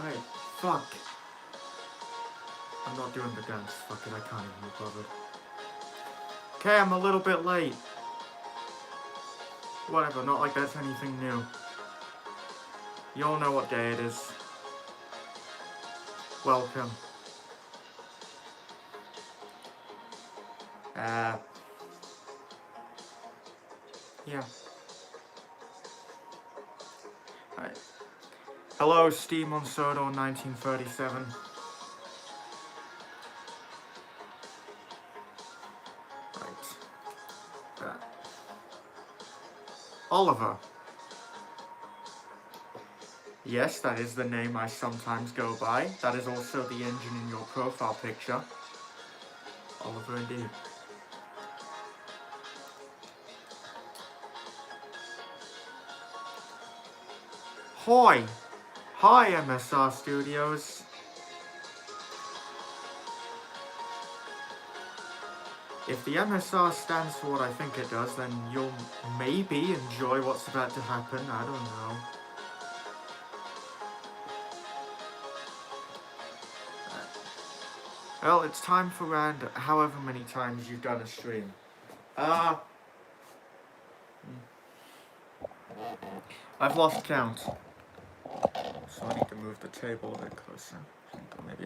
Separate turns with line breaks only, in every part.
Alright, fuck. I'm not doing the dance. Fuck it, I can't even be bothered. Okay, I'm a little bit late. Whatever, not like that's anything new. You all know what day it is. Welcome. Yeah. Alright. Hello, Steve Mid-Sodor 1937. Right. Oliver. Yes, that is the name I sometimes go by. That is also the engine in your profile picture. Oliver indeed. Hi! Hi, MSR Studios. If the MSR stands for what I think it does, then you'll maybe enjoy what's about to happen. I don't know. Well, it's time for round however many times you've done a stream. I've lost count. So I need to move the table a bit closer. Maybe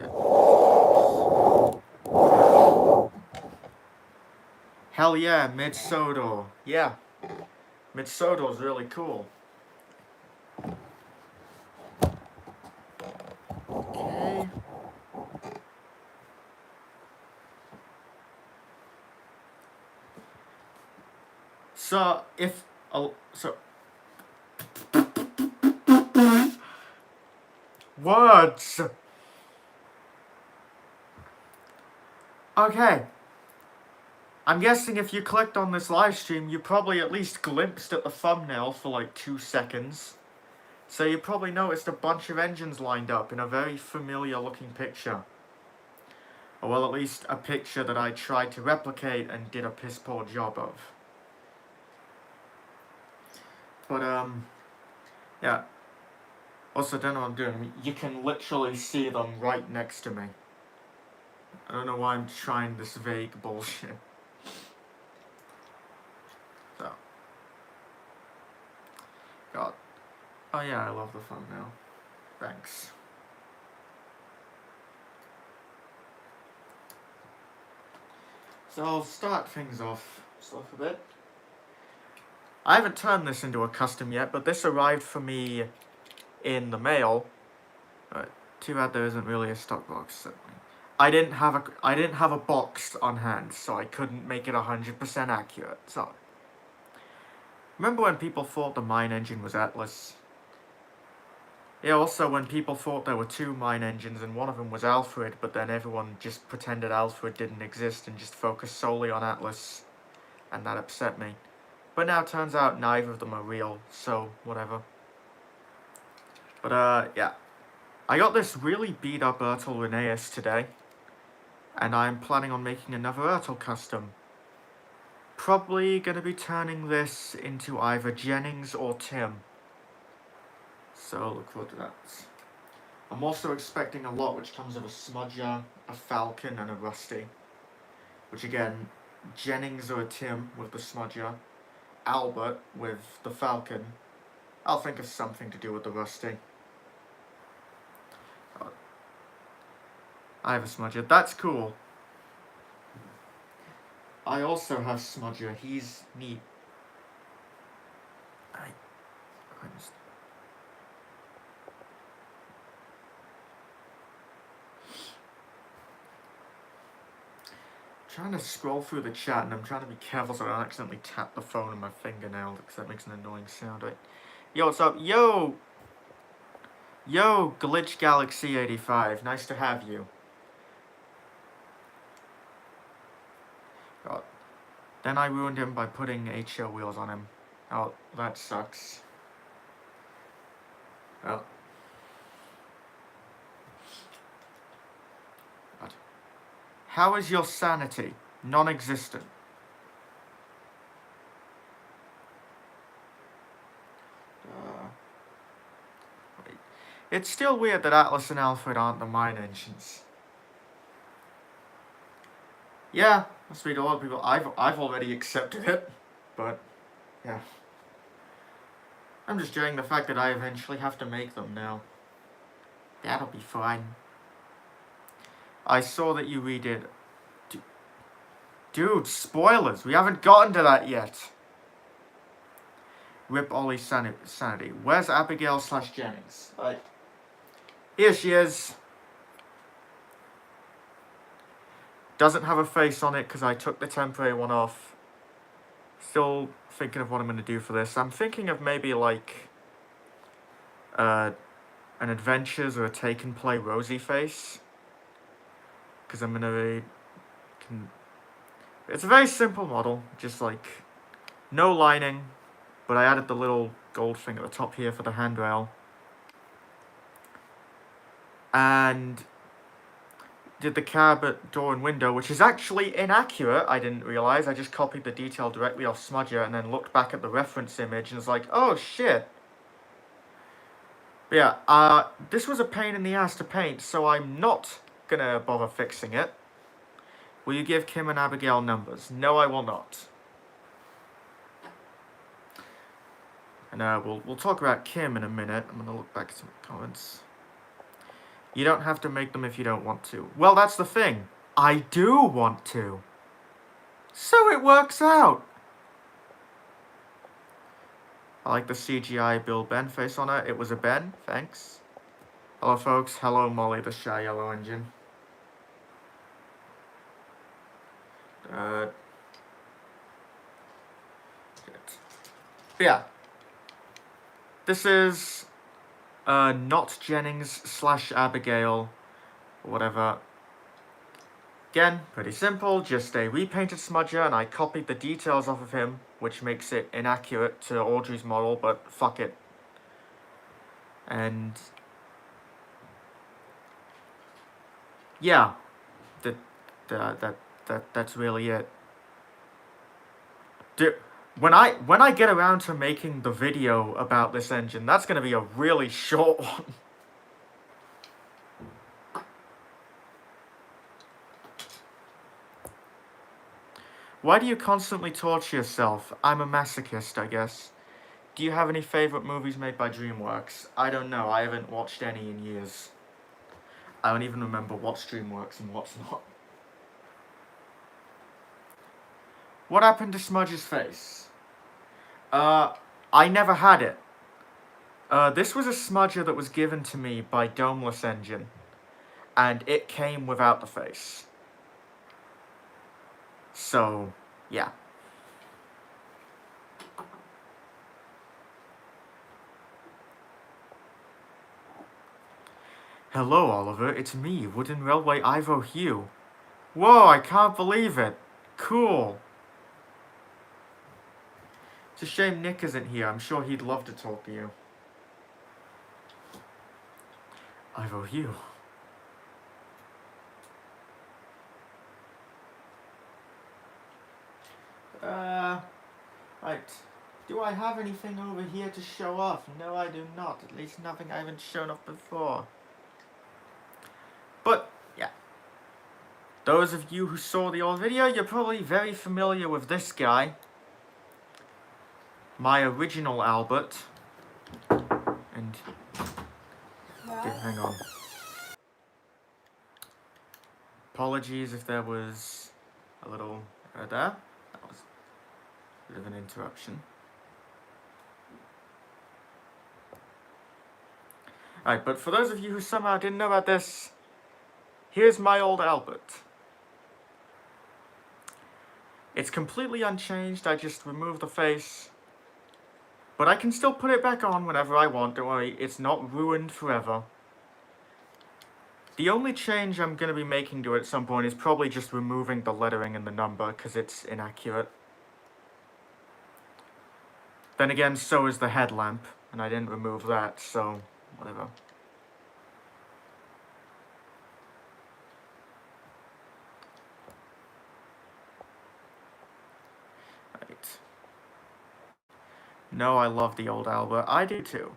Hell yeah, Mid-Sodor. Yeah. Mid-Sodor is really cool. Okay. So, if... Words! Okay. I'm guessing if you clicked on this live stream, you probably at least glimpsed at the thumbnail for like 2 seconds. So you probably noticed a bunch of engines lined up in a very familiar looking picture. Or well, at least a picture that I tried to replicate and did a piss poor job of. But, yeah. Also, don't know what I'm doing. You can literally see them right next to me. I don't know why I'm trying this vague bullshit. So. God. Oh yeah, I love the thumbnail. Thanks. So I'll start things off a bit. I haven't turned this into a custom yet, but this arrived for me in the mail. Too bad there isn't really a stock box. I didn't have a box on hand, so I couldn't make it 100% accurate. So, remember when people thought the mine engine was Atlas? Yeah, also when people thought there were 2 mine engines and one of them was Alfred, but then everyone just pretended Alfred didn't exist and just focused solely on Atlas, and that upset me. But now it turns out neither of them are real, so whatever. But yeah. I got this really beat up Ertl Linnaeus today, and I'm planning on making another Ertl custom. Probably gonna be turning this into either Jennings or Tim. So look forward to that. I'm also expecting a lot which comes with a Smudger, a Falcon, and a Rusty. Which again, Jennings or a Tim with the Smudger, Albert with the Falcon. I'll think of something to do with the Rusty. I have a Smudger. That's cool. I also have Smudger. He's neat. Trying to scroll through the chat, and I'm trying to be careful so I don't accidentally tap the phone on my fingernail, because that makes an annoying sound. Right? Yo, what's up? Yo, Glitch Galaxy 85. Nice to have you. God. Then I ruined him by putting HO wheels on him. Oh, that sucks. Well. God. How is your sanity? Non-existent. It's still weird that Atlas and Alfred aren't the mine engines. Yeah, must be a lot of people. I've already accepted it, but yeah. I'm just enjoying the fact that I eventually have to make them now. That'll be fine. I saw that you redid. Dude, spoilers. We haven't gotten to that yet. Rip Ollie's sanity. Where's Abigail / Jennings? Right. Here she is. Doesn't have a face on it because I took the temporary one off. Still thinking of what I'm going to do for this. I'm thinking of maybe like an Adventures or a Take and Play Rosie face. Because I'm going to it's a very simple model. Just like no lining. But I added the little gold thing at the top here for the handrail. And did the cab door and window, which is actually inaccurate, I didn't realise. I just copied the detail directly off Smudger and then looked back at the reference image and was like, oh shit. But yeah, this was a pain in the ass to paint, so I'm not gonna bother fixing it. Will you give Kim and Abigail numbers? No, I will not. And we'll talk about Kim in a minute. I'm gonna look back at some comments. You don't have to make them if you don't want to. Well, that's the thing. I do want to. So it works out. I like the CGI Bill Ben face on it. It was a Ben. Thanks. Hello, folks. Hello, Molly, the shy yellow engine. But yeah. This is not Jennings / Abigail, or whatever. Again, pretty simple, just a repainted Smudger, and I copied the details off of him, which makes it inaccurate to Audrey's model, but fuck it. And yeah, that's really it. When I get around to making the video about this engine, that's gonna be a really short one. Why do you constantly torture yourself? I'm a masochist, I guess. Do you have any favorite movies made by DreamWorks? I don't know, I haven't watched any in years. I don't even remember what's DreamWorks and what's not. What happened to Smudger's face? I never had it. This was a Smudger that was given to me by Domeless Engine, and it came without the face. So, yeah. Hello, Oliver. It's me, Wooden Railway Ivor Shoe. Whoa, I can't believe it. Cool. It's a shame Nick isn't here. I'm sure he'd love to talk to you. Ivor Shoe. Right. Do I have anything over here to show off? No, I do not. At least nothing I haven't shown off before. But, yeah. Those of you who saw the old video, you're probably very familiar with this guy. My original Albert. And... okay, hang on. Apologies if there was a little there. That was a bit of an interruption. Alright, but for those of you who somehow didn't know about this, here's my old Albert. It's completely unchanged, I just removed the face. But I can still put it back on whenever I want, don't worry, it's not ruined forever. The only change I'm going to be making to it at some point is probably just removing the lettering and the number, because it's inaccurate. Then again, so is the headlamp, and I didn't remove that, so whatever. Right. No, I love the old Albert. I do too.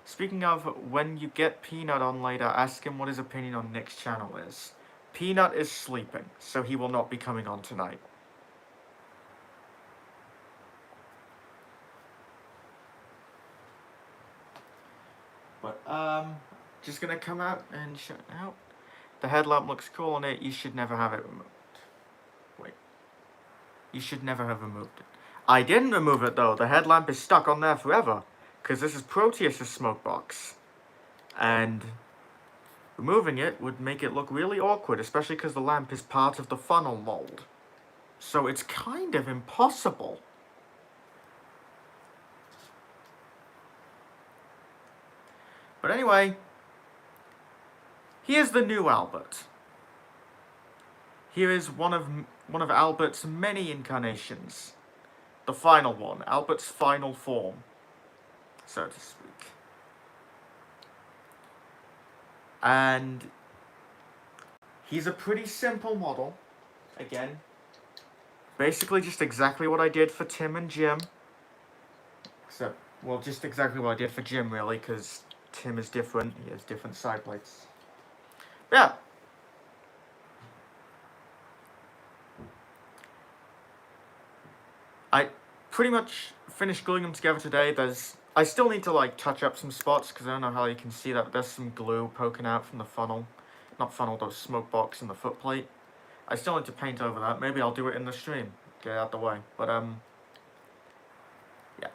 Speaking of, when you get Peanut on later, ask him what his opinion on Nick's channel is. Peanut is sleeping, so he will not be coming on tonight. But, just gonna come out and shut out. The headlamp looks cool on it. You should never have it removed. Wait. You should never have removed it. I didn't remove it, though. The headlamp is stuck on there forever. Because this is Proteus's smoke box. And removing it would make it look really awkward, especially because the lamp is part of the funnel mold. So it's kind of impossible. But anyway, here's the new Albert. Here is one of Albert's many incarnations. The final one, Albert's final form, so to speak. And he's a pretty simple model. Again, basically just exactly what I did for Tim and Jim. Except, well, just exactly what I did for Jim, really, because Tim is different. He has different side plates. But yeah. I pretty much finished gluing them together today. I still need to like touch up some spots because I don't know how you can see that, but there's some glue poking out from the funnel. Not funnel, the smoke box and the foot plate. I still need to paint over that. Maybe I'll do it in the stream. Get it out the way. But yeah.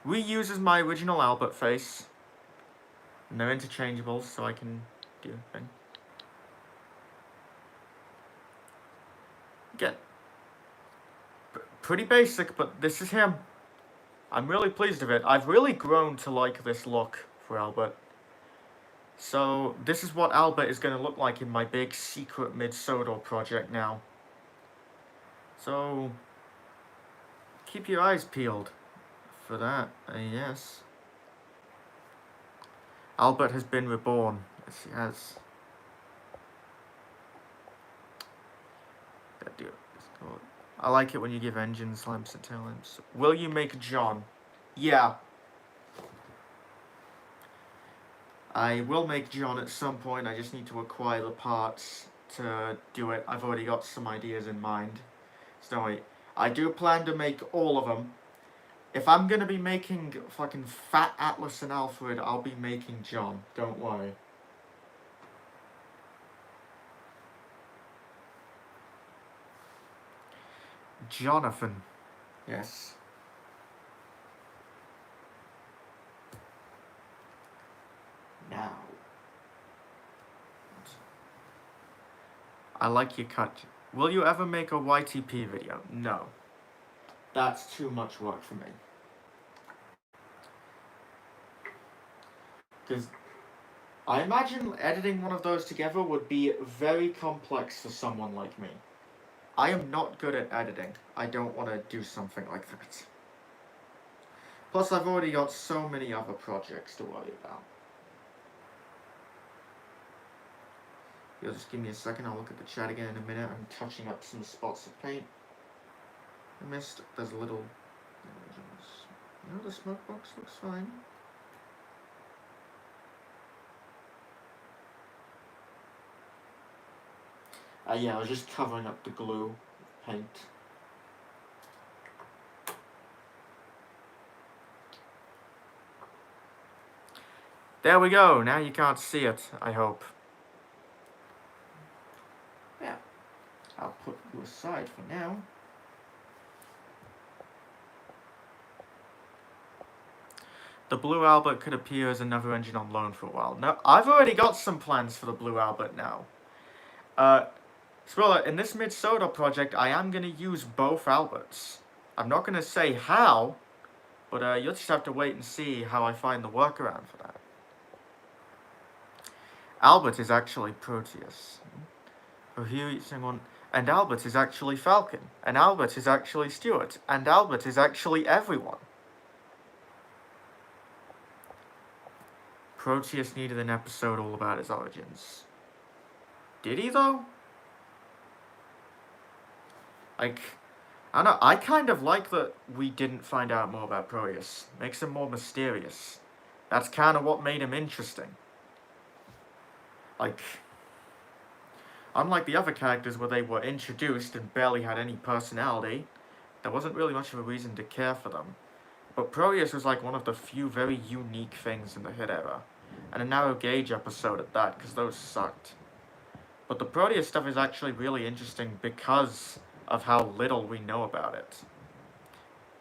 Reuses my original Albert face. And they're interchangeable, so I can do a thing. Again. Pretty basic, but this is him. I'm really pleased with it. I've really grown to like this look for Albert. So, this is what Albert is going to look like in my big secret Mid-Sodor project now. So, keep your eyes peeled for that, yes. Albert has been reborn. Yes, he has. I like it when you give engines lamps and tail lamps. Will you make John? Yeah. I will make John at some point. I just need to acquire the parts to do it. I've already got some ideas in mind. So don't worry. I do plan to make all of them. If I'm going to be making fucking Fat Atlas and Alfred, I'll be making John. Don't worry. Jonathan. Yes. Now. I like your cut. Will you ever make a YTP video? No. That's too much work for me. Because I imagine editing one of those together would be very complex for someone like me. I am not good at editing. I don't want to do something like that. Plus, I've already got so many other projects to worry about. You'll just give me a second, I'll look at the chat again in a minute. I'm touching up some spots of paint. I missed, there's a little... No, the smoke box looks fine. Yeah, I was just covering up the glue with paint. There we go, now you can't see it, I hope. Yeah, I'll put you aside for now. The Blue Albert could appear as another engine on loan for a while. No, I've already got some plans for the Blue Albert now. Spoiler, in this Mid-Sodor project, I am going to use both Alberts. I'm not going to say how, but you'll just have to wait and see how I find the workaround for that. Albert is actually Proteus. And Albert is actually Falcon. And Albert is actually Stuart. And Albert is actually everyone. Proteus needed an episode all about his origins. Did he, though? Like, I don't know, I kind of like that we didn't find out more about Proteus. Makes him more mysterious. That's kind of what made him interesting. Like, unlike the other characters where they were introduced and barely had any personality, there wasn't really much of a reason to care for them. But Proteus was like one of the few very unique things in the Hit era. And a narrow gauge episode at that, because those sucked. But the Proteus stuff is actually really interesting because of how little we know about it.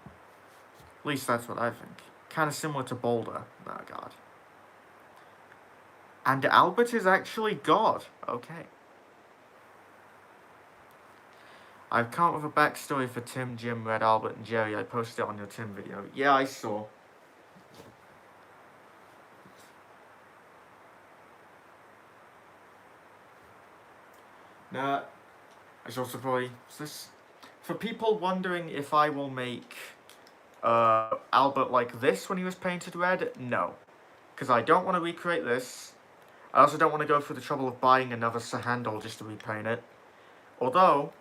At least that's what I think. Kind of similar to Boulder. Oh god. And Albert is actually God. Okay. I've come up with a backstory for Tim, Jim, Red, Albert, and Jerry. I posted it on your Tim video. Yeah, I saw. Now, I should also probably... this for people wondering if I will make Albert like this when he was painted red, no. Because I don't want to recreate this. I also don't want to go through the trouble of buying another handle just to repaint it. Although,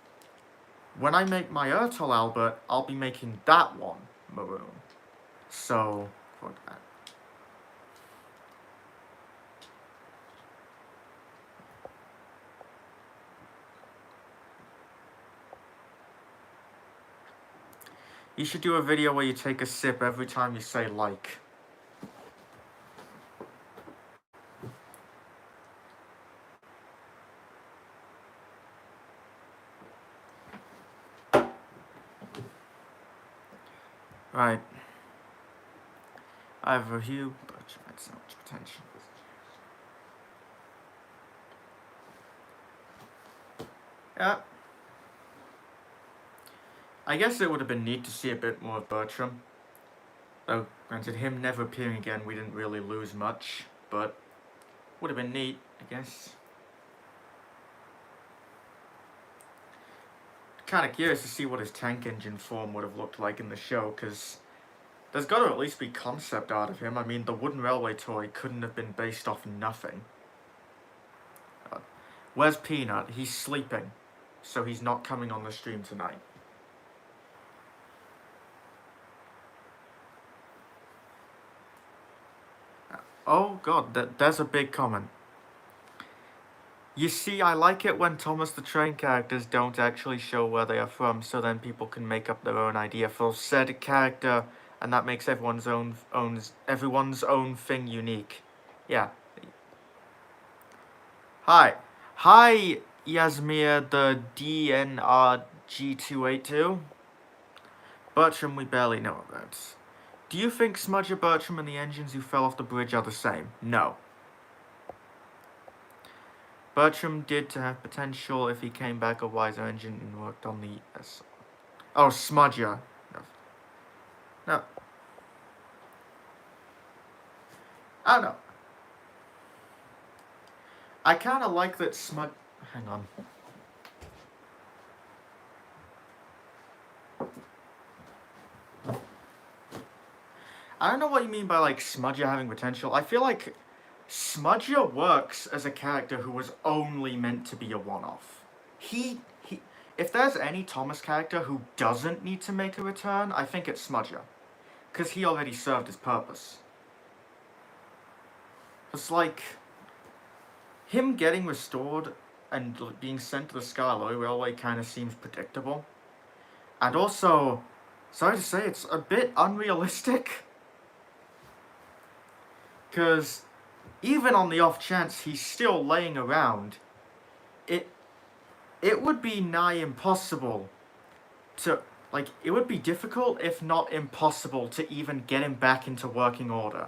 when I make my Ertl Albert, I'll be making that one maroon. So, fuck that. You should do a video where you take a sip every time you say like. Right. Ivor Shoe, but I had so much potential. Yeah. I guess it would have been neat to see a bit more of Bertram. Though, granted, him never appearing again, we didn't really lose much, but would have been neat, I guess. Kind of curious to see what his tank engine form would have looked like in the show, because there's got to at least be concept art of him. I mean, the wooden railway toy couldn't have been based off nothing. Where's Peanut? He's sleeping, so he's not coming on the stream tonight. Oh god, there's a big comment. You see, I like it when Thomas the Train characters don't actually show where they are from, so then people can make up their own idea for said character, and that makes everyone's own thing unique. Yeah. Hi, Yasmir, the DNRG282. Bertram we barely know about. Do you think Smudger, Bertram, and the engines who fell off the bridge are the same? No. Bertram did to have potential if he came back a wiser engine and worked on the... Oh, Smudger. No. I don't know. I kind of like that Hang on. I don't know what you mean by, like, Smudger having potential. I feel like Smudger works as a character who was only meant to be a one-off. If there's any Thomas character who doesn't need to make a return, I think it's Smudger. Because he already served his purpose. It's like... him getting restored and being sent to the Scarlet Railway kind of seems predictable. And also, sorry to say, it's a bit unrealistic. Because even on the off chance he's still laying around, it would be nigh impossible to, like, it would be difficult, if not impossible, to even get him back into working order.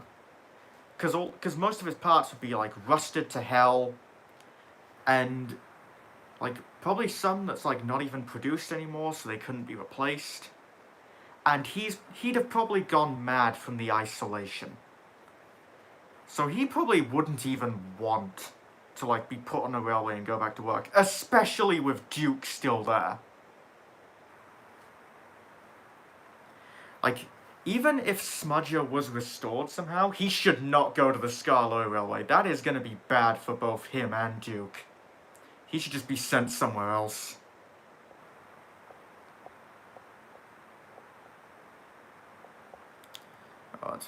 Because most of his parts would be, like, rusted to hell, and, like, probably some that's, like, not even produced anymore, so they couldn't be replaced. And he'd have probably gone mad from the isolation. So he probably wouldn't even want to, like, be put on a railway and go back to work. Especially with Duke still there. Like, even if Smudger was restored somehow, he should not go to the Scarlet Railway. That is going to be bad for both him and Duke. He should just be sent somewhere else. God.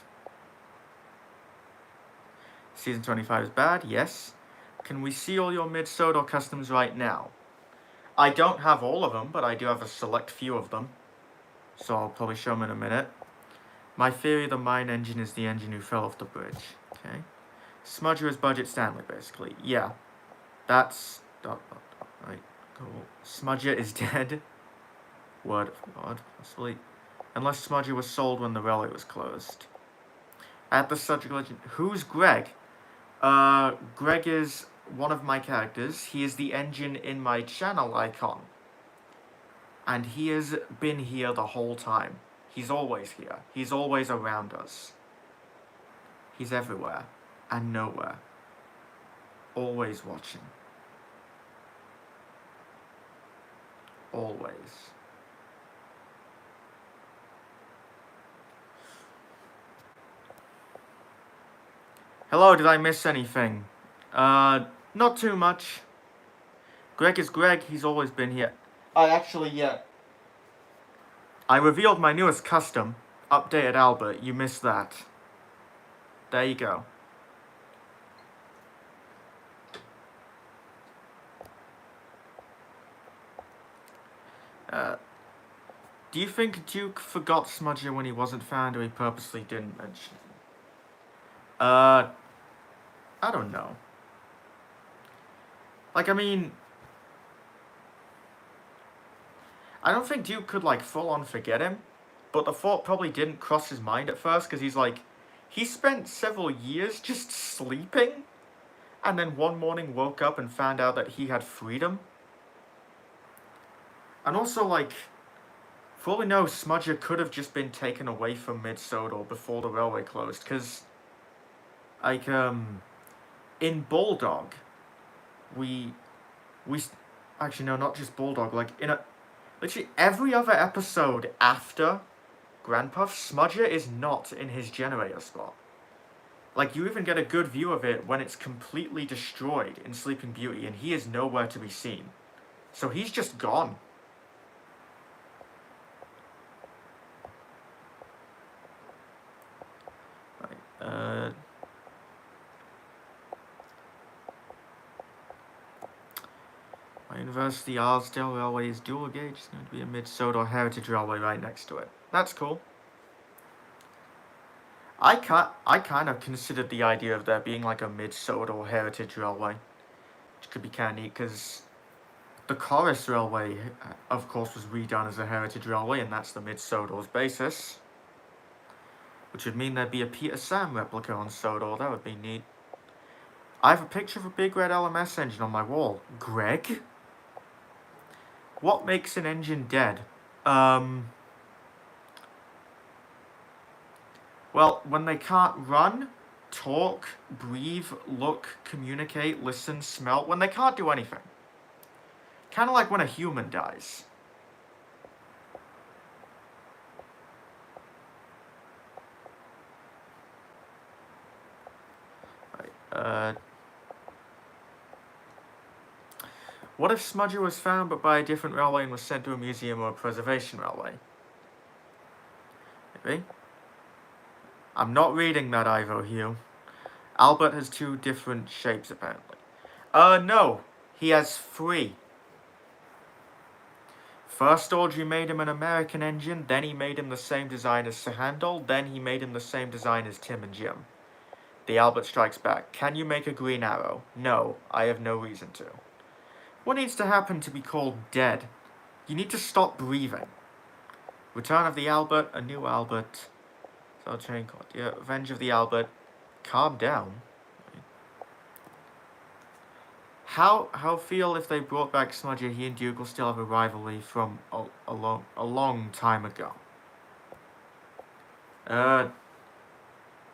Season 25 is bad, yes. Can we see all your Mid-Sodor customs right now? I don't have all of them, but I do have a select few of them. So I'll probably show them in a minute. My theory, the mine engine is the engine who fell off the bridge. Okay. Smudger is Budget Stanley, basically. Yeah. That's... Right, cool. Smudger is dead. Word of God, possibly. Unless Smudger was sold when the railway was closed. At the subject legend... Who's Greg? Greg is one of my characters. He is the engine in my channel icon. And he has been here the whole time. He's always here. He's always around us. He's everywhere. And nowhere. Always watching. Always. Hello, did I miss anything? Not too much. Greg is Greg, he's always been here. I revealed my newest custom, updated Albert, you missed that. There you go. Do you think Duke forgot Smudger when he wasn't found, or he purposely didn't mention it? I don't know. Like, I mean... I don't think Duke could, like, full-on forget him. But the thought probably didn't cross his mind at first, because he's like... He spent several years just sleeping, and then one morning woke up and found out that he had freedom. And also, like... For all we know, Smudger could have just been taken away from Mid-Sodor before the railway closed, because... Like, in Bulldog, we... Actually, no, not just Bulldog, like, literally every other episode after Grandpuff, Smudger is not in his generator spot. Like, you even get a good view of it when it's completely destroyed in Sleeping Beauty, and he is nowhere to be seen. So he's just gone. Right, my University Arsdale Railway is dual gauge. It's going to be a Mid-Sodor Heritage Railway right next to it. That's cool. I kind of considered the idea of there being like a Mid-Sodor Heritage Railway, which could be kind of neat, because the Chorus Railway, of course, was redone as a Heritage Railway, and that's the Mid-Sodor's basis. Which would mean there'd be a Peter Sam replica on Sodor. That would be neat. I have a picture of a big red LMS engine on my wall. Greg? What makes an engine dead? Well, when they can't run, talk, breathe, look, communicate, listen, smell, when they can't do anything. Kind of like when a human dies. Right, what if Smudger was found but by a different railway and was sent to a museum or a preservation railway? Maybe. I'm not reading that, Ivor Shoe. Albert has two different shapes, apparently. No. He has three. First Audrey made him an American engine, then he made him the same design as Sir Handel, then he made him the same design as Tim and Jim. The Albert strikes back. Can you make a green arrow? No, I have no reason to. What needs to happen to be called dead? You need to stop breathing. Return of the Albert, a new Albert. So train called. Yeah, Revenge of the Albert. Calm down. How feel if they brought back Smudger? He and Duke will still have a rivalry from a long time ago. I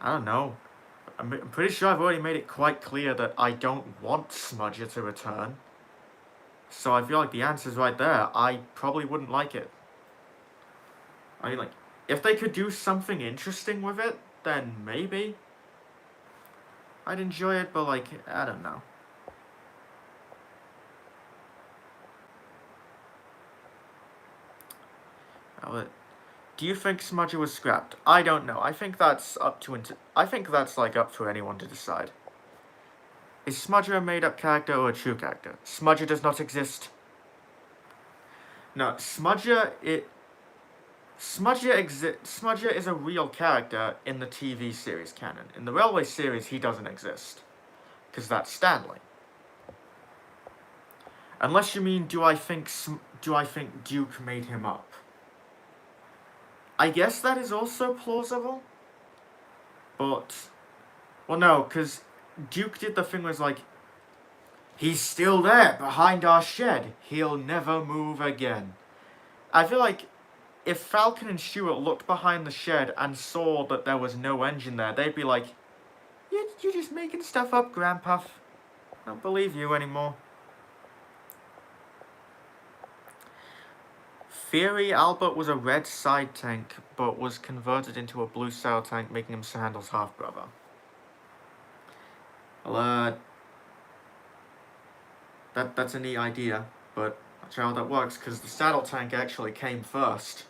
don't know. I'm pretty sure I've already made it quite clear that I don't want Smudger to return. So I feel like the answer's right there. I probably wouldn't like it. I mean, like, if they could do something interesting with it, then maybe I'd enjoy it, but, like, I don't know. Do you think Smudger was scrapped? I don't know. I think that's up to... I think that's, like, up for anyone to decide. Is Smudger a made-up character or a true character? Smudger does not exist. No, Smudger is a real character in the TV series canon. In the Railway series, he doesn't exist. Because that's Stanley. Unless you mean, do I think Duke made him up? I guess that is also plausible. But, well, no, because Duke did the thing where it's like, he's still there, behind our shed. He'll never move again. I feel like if Falcon and Stuart looked behind the shed and saw that there was no engine there, they'd be like, you're just making stuff up, Grandpa. I don't believe you anymore. Theory Albert was a red side tank, but was converted into a blue sail tank, making him Sir Handel's half-brother. Well, that's a neat idea, but not sure how that works, because the saddle tank actually came first.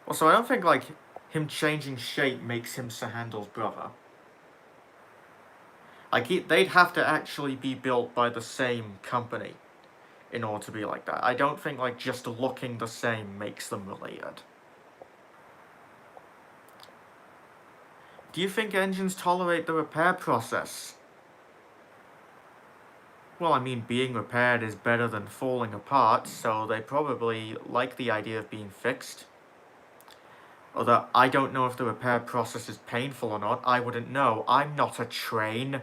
Also, I don't think, like, him changing shape makes him Sir Handel's brother. Like, they'd have to actually be built by the same company in order to be like that. I don't think, like, just looking the same makes them related. Do you think engines tolerate the repair process? Well, I mean, being repaired is better than falling apart, so they probably like the idea of being fixed. Although, I don't know if the repair process is painful or not. I wouldn't know. I'm not a train.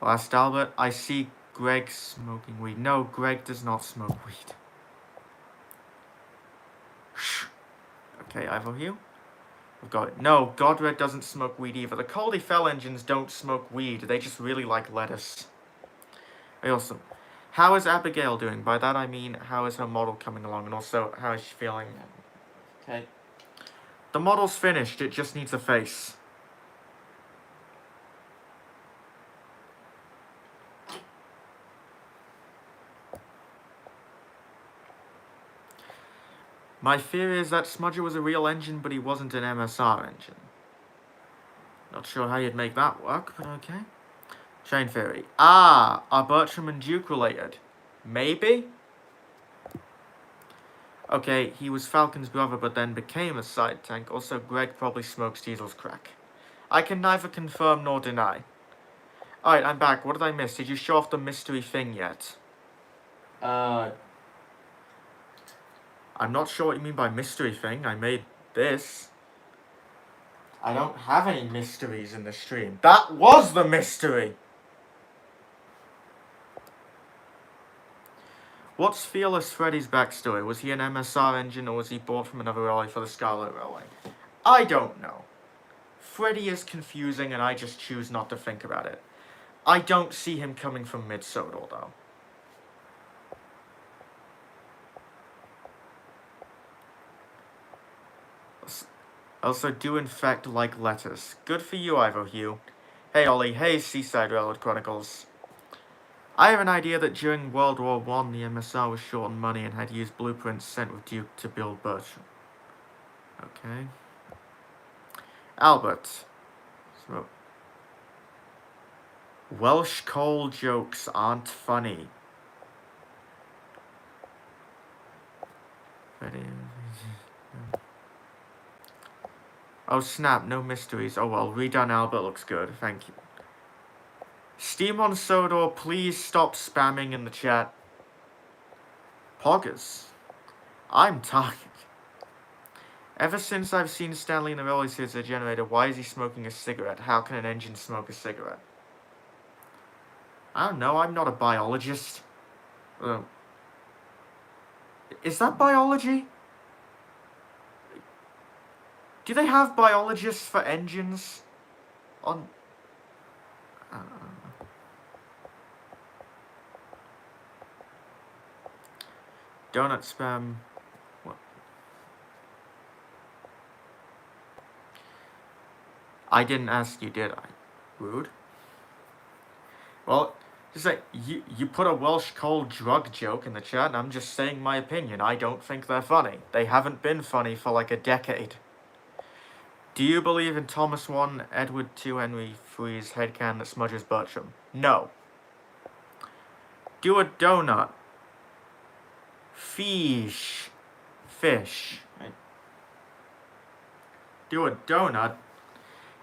Last Albert, I see Greg smoking weed. No, Greg does not smoke weed. Shh. Okay, Ivor Shoe. We've got it. No, Godred doesn't smoke weed either. The Caldy Fell engines don't smoke weed. They just really like lettuce. Very awesome. How is Abigail doing? By that I mean, how is her model coming along? And also, how is she feeling? Okay. The model's finished. It just needs a face. My theory is that Smudger was a real engine, but he wasn't an MSR engine. Not sure how you'd make that work, but okay. Chain theory. Ah, are Bertram and Duke related? Maybe? Okay, he was Falcon's brother, but then became a side tank. Also, Greg probably smokes Diesel's crack. I can neither confirm nor deny. Alright, I'm back. What did I miss? Did you show off the mystery thing yet? I'm not sure what you mean by mystery thing. I made this. I don't have any mysteries in the stream. That was the mystery! What's Fearless Freddy's backstory? Was he an MSR engine or was he bought from another railway for the Scarlet Railway? I don't know. Freddy is confusing and I just choose not to think about it. I don't see him coming from Mid-Sodor though. Also do in fact like lettuce. Good for you, Ivor Shoe. Hey Ollie, hey Seaside Railroad Chronicles. I have an idea that during World War I, the MSR was short on money and had used blueprints sent with Duke to build Bertram. Okay. Albert. So, Welsh coal jokes aren't funny. Oh snap, no mysteries. Oh well, redone Albert looks good, thank you. Steam on Sodor, please stop spamming in the chat. Poggers. I'm tired. Ever since I've seen Stanley in the Railway series as a generator, why is he smoking a cigarette? How can an engine smoke a cigarette? I don't know, I'm not a biologist. Is that biology? Do they have biologists for engines? On... Donut spam. What? I didn't ask you, did I? Rude. Well, just like, you put a Welsh coal drug joke in the chat, and I'm just saying my opinion. I don't think they're funny. They haven't been funny for like a decade. Do you believe in Thomas 1, Edward 2, Henry 3's headcanon that Smudger's Bertram? No. Do a donut. Fish. Right. Do a donut.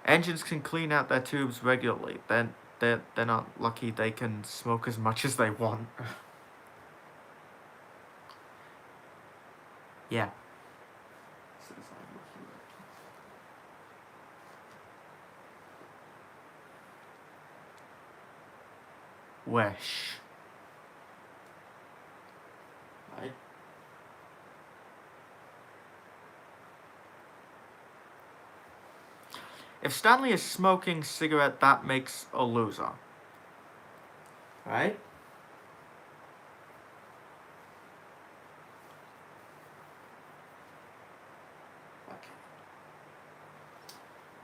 Engines can clean out their tubes regularly. Then they're not lucky they can smoke as much as they want. Yeah. Wish. Right. If Stanley is smoking cigarette, that makes a loser. Right? Okay.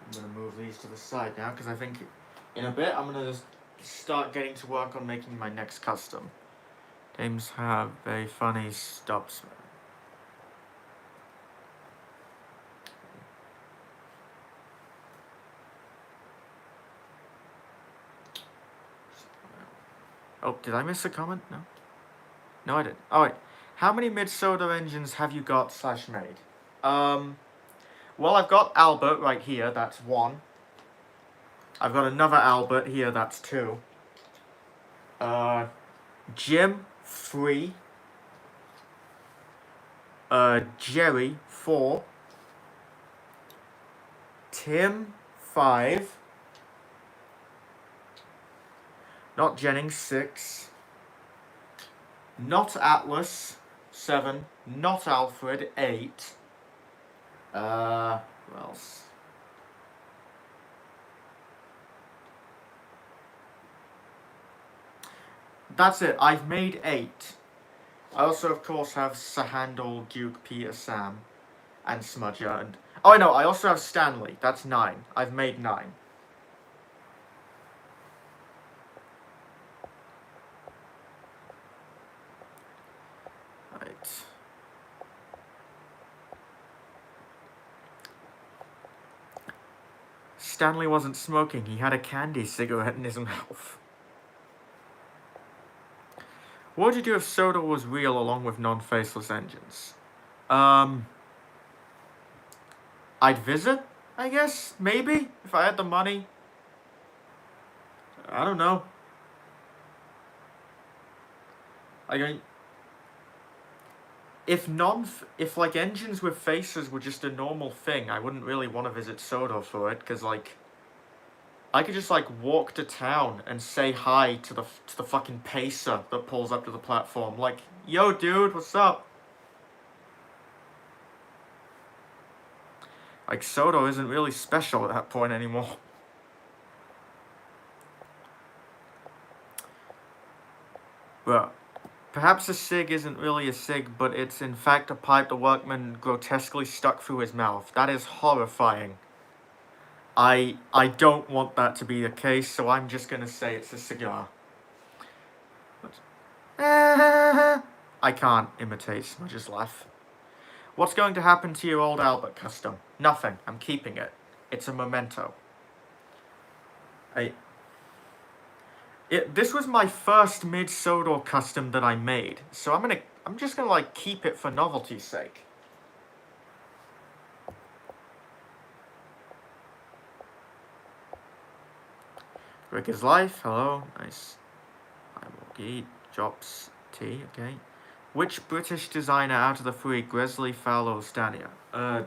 I'm going to move these to the side now, because I think in a bit I'm going to just start getting to work on making my next custom. Games have very funny stops. Oh, did I miss a comment? No? No, I didn't. Alright. How many Mid-Sodor engines have you got / made? Well, I've got Albert right here, that's 1. I've got another Albert here, that's 2. Jim, 3. Jerry, 4. Tim, 5. Not Jennings, 6. Not Atlas, 7. Not Alfred, 8. Who else? That's it. I've made 8. I also, of course, have Sahandel, Duke, Peter, Sam, and Smudger, and... Oh, no, I also have Stanley. That's 9. I've made 9. Right. Stanley wasn't smoking. He had a candy cigarette in his mouth. What would you do if Sodor was real along with non-faceless engines? I'd visit, I guess, maybe, if I had the money. I don't know. I mean, if like engines with faces were just a normal thing, I wouldn't really want to visit Sodor for it, because like, I could just like walk to town and say hi to the fucking pacer that pulls up to the platform, like, yo dude, what's up? Like, Sodor isn't really special at that point anymore. But perhaps a cig isn't really a cig, but it's in fact a pipe the workman grotesquely stuck through his mouth. That is horrifying. I don't want that to be the case, so I'm just gonna say it's a cigar. I can't imitate Smudger's laugh. What's going to happen to your old Albert custom? Nothing. I'm keeping it. It's a memento. This was my first Mid-Sodor custom that I made, so I'm just gonna like keep it for novelty's sake. Rick is life. Hello. Nice. I will eat. Chops. Tea. Okay. Which British designer out of the 3, Gresley, Fowler, or Stania? I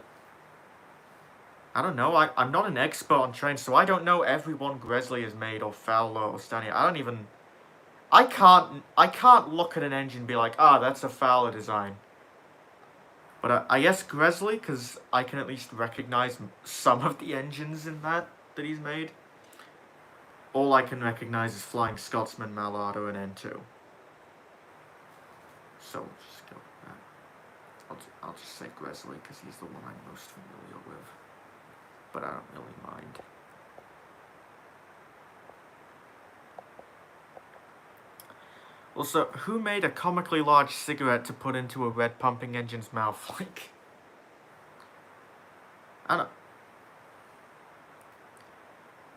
don't know. I'm not an expert on trains, so I don't know everyone Gresley has made, or Fowler, or Stania. I can't look at an engine and be like, that's a Fowler design. But I guess Gresley, because I can at least recognize some of the engines in that he's made. All I can recognize is Flying Scotsman, Mallardo, and N2. So we'll just go with that. I'll just say Gresley, because he's the one I'm most familiar with. But I don't really mind. Also, who made a comically large cigarette to put into a red pumping engine's mouth? Like, I don't...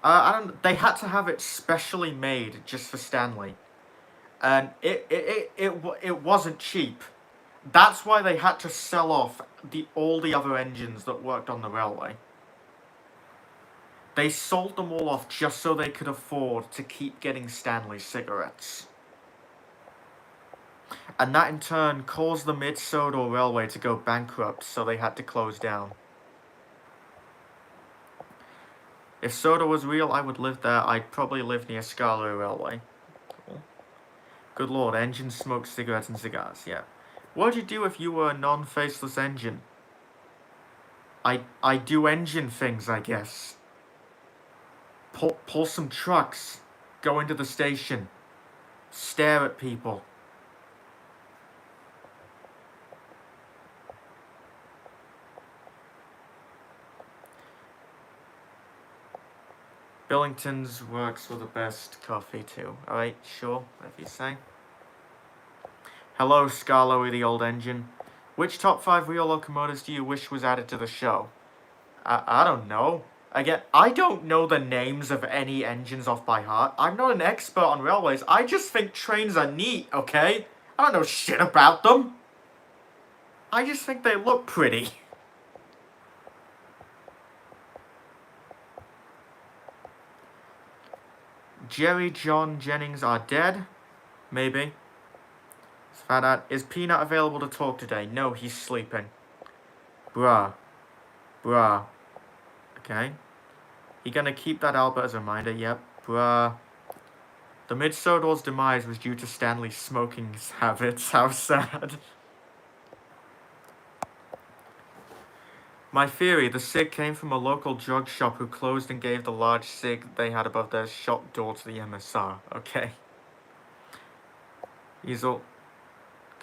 I don't. They had to have it specially made just for Stanley, and it wasn't cheap. That's why they had to sell off all the other engines that worked on the railway. They sold them all off just so they could afford to keep getting Stanley cigarettes. And that in turn caused the Mid-Sodor Railway to go bankrupt, so they had to close down. If Sodor was real, I would live there. I'd probably live near Scala Railway. Cool. Good lord, engines smoke cigarettes and cigars, yeah. What would you do if you were a non-faceless engine? I do engine things, I guess. Pull some trucks. Go into the station. Stare at people. Billington's works for the best coffee too. Alright, sure, if you say. Hello, Scarlo, the old engine. Which top 5 real locomotives do you wish was added to the show? I don't know. Again, I don't know the names of any engines off by heart. I'm not an expert on railways. I just think trains are neat, okay? I don't know shit about them. I just think they look pretty. Jerry John Jennings are dead? Maybe. Let's find out. Is Peanut available to talk today? No, he's sleeping. Bruh. Okay. You gonna keep that Albert as a reminder? Yep. Bruh. The Mid-Sodor's demise was due to Stanley's smoking habits. How sad. My theory, the cig came from a local drug shop who closed and gave the large cig they had above their shop door to the MSR. Okay. He's all...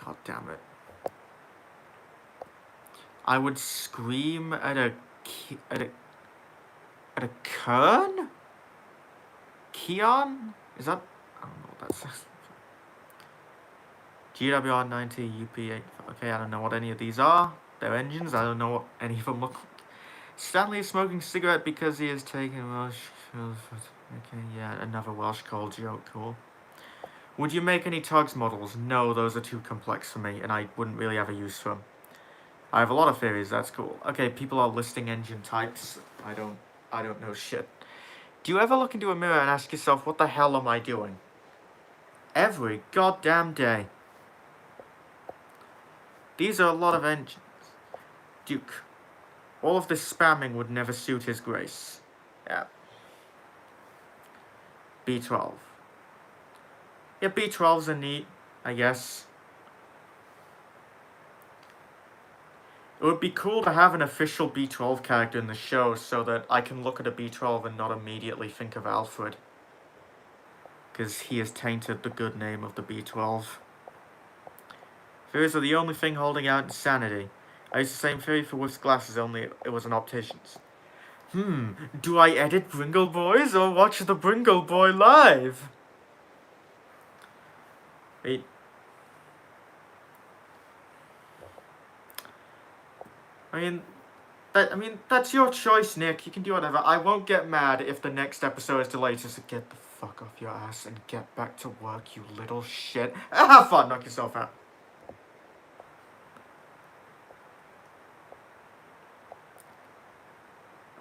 God damn it. I would scream at a Kern? Keon? Is that... I don't know what that says. GWR 90, UP8... Okay, I don't know what any of these are. They're engines, I don't know what any of them look like. Stanley is smoking a cigarette because he is taking Welsh... Okay, yeah, another Welsh coal joke, cool. Would you make any tugs models? No, those are too complex for me, and I wouldn't really have a use for them. I have a lot of theories, that's cool. Okay, people are listing engine types. I don't know shit. Do you ever look into a mirror and ask yourself, what the hell am I doing? Every goddamn day. These are a lot of engines. Duke. All of this spamming would never suit his grace. Yeah. B12. Yeah, B12s are neat, I guess. It would be cool to have an official B12 character in the show so that I can look at a B12 and not immediately think of Alfred. Because he has tainted the good name of the B12. Theories are the only thing holding out insanity. I used the same theory for Wolf's glasses, only it was an optician's. Do I edit Bringle Boys or watch the Bringle Boy live? Wait. I mean, that's your choice, Nick. You can do whatever. I won't get mad if the next episode is delayed, so get the fuck off your ass and get back to work, you little shit. Have fun, knock yourself out.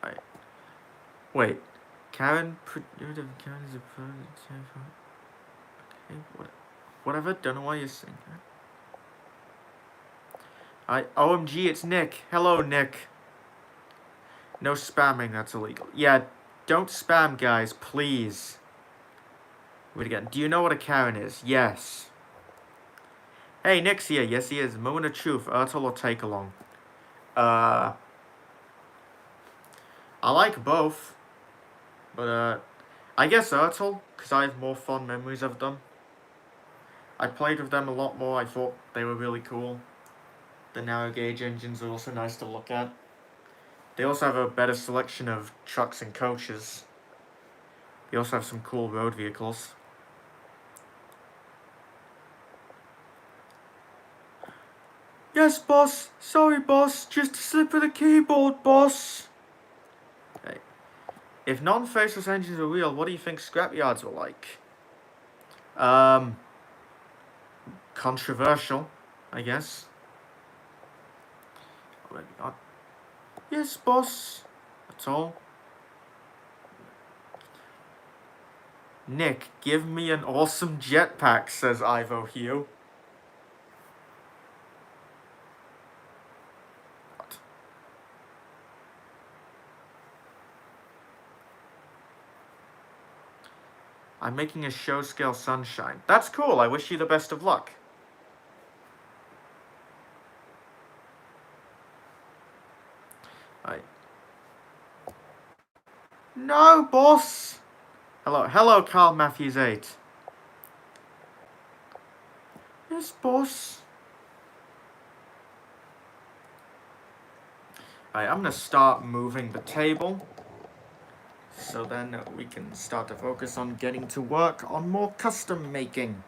Alright. Wait. Karen is a okay, whatever, don't know why you're saying that. OMG, it's Nick. Hello, Nick. No spamming, that's illegal. Yeah, don't spam, guys, please. Wait again. Do you know what a Karen is? Yes. Hey, Nick's here. Yes, he is. Moment of truth. Ertl or take along? I like both. But, I guess Ertl, because I have more fond memories of them. I played with them a lot more. I thought they were really cool. The narrow gauge engines are also nice to look at. They also have a better selection of trucks and coaches. They also have some cool road vehicles. Yes, boss. Sorry, boss. Just a slip of the keyboard, boss. Okay. If non-faceless engines are real, what do you think scrapyards are like? Controversial, I guess. Maybe not. Yes, boss. That's all. Nick, give me an awesome jetpack, says Ivor Shoe. What? I'm making a show scale sunshine. That's cool. I wish you the best of luck. Right. No, boss. Hello, Carl Matthews 8. Yes, boss. Right, I'm gonna start moving the table. So then we can start to focus on getting to work on more custom making.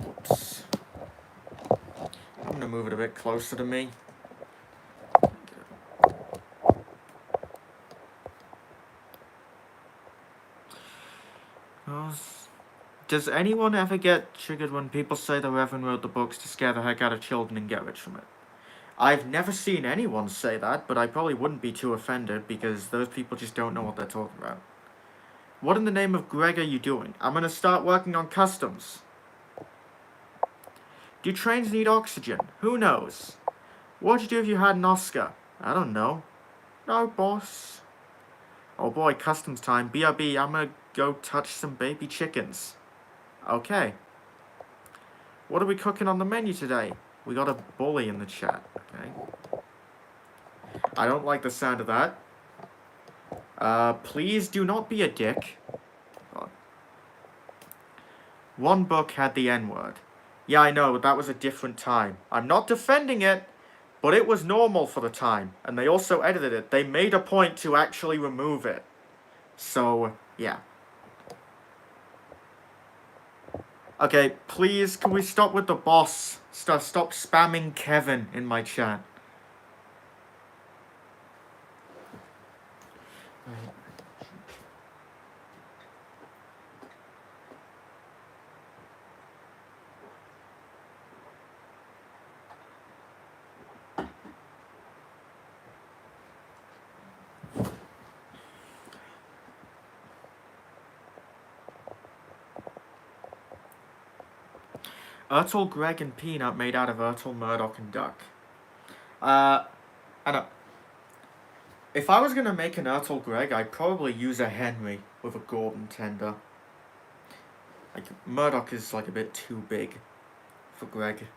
Oops. I'm gonna move it a bit closer to me. Does anyone ever get triggered when people say the Reverend wrote the books to scare the heck out of children and get rich from it? I've never seen anyone say that, but I probably wouldn't be too offended because those people just don't know what they're talking about. What in the name of Greg are you doing? I'm gonna start working on customs. Do trains need oxygen? Who knows? What'd you do if you had an Oscar? I don't know. No, boss. Oh boy, customs time. BRB, I'm gonna go touch some baby chickens. Okay. What are we cooking on the menu today? We got a bully in the chat. Okay. I don't like the sound of that. Please do not be a dick. One book had the N-word. Yeah, I know, but that was a different time. I'm not defending it, but it was normal for the time. And they also edited it. They made a point to actually remove it. So, yeah. Okay, please, can we stop with the boss? Stop spamming Kevin in my chat. Ertl, Greg, and Peanut made out of Ertl, Murdoch, and Duck. I know. If I was gonna make an Ertl Greg, I'd probably use a Henry with a Gordon tender. Like, Murdoch is like a bit too big for Greg.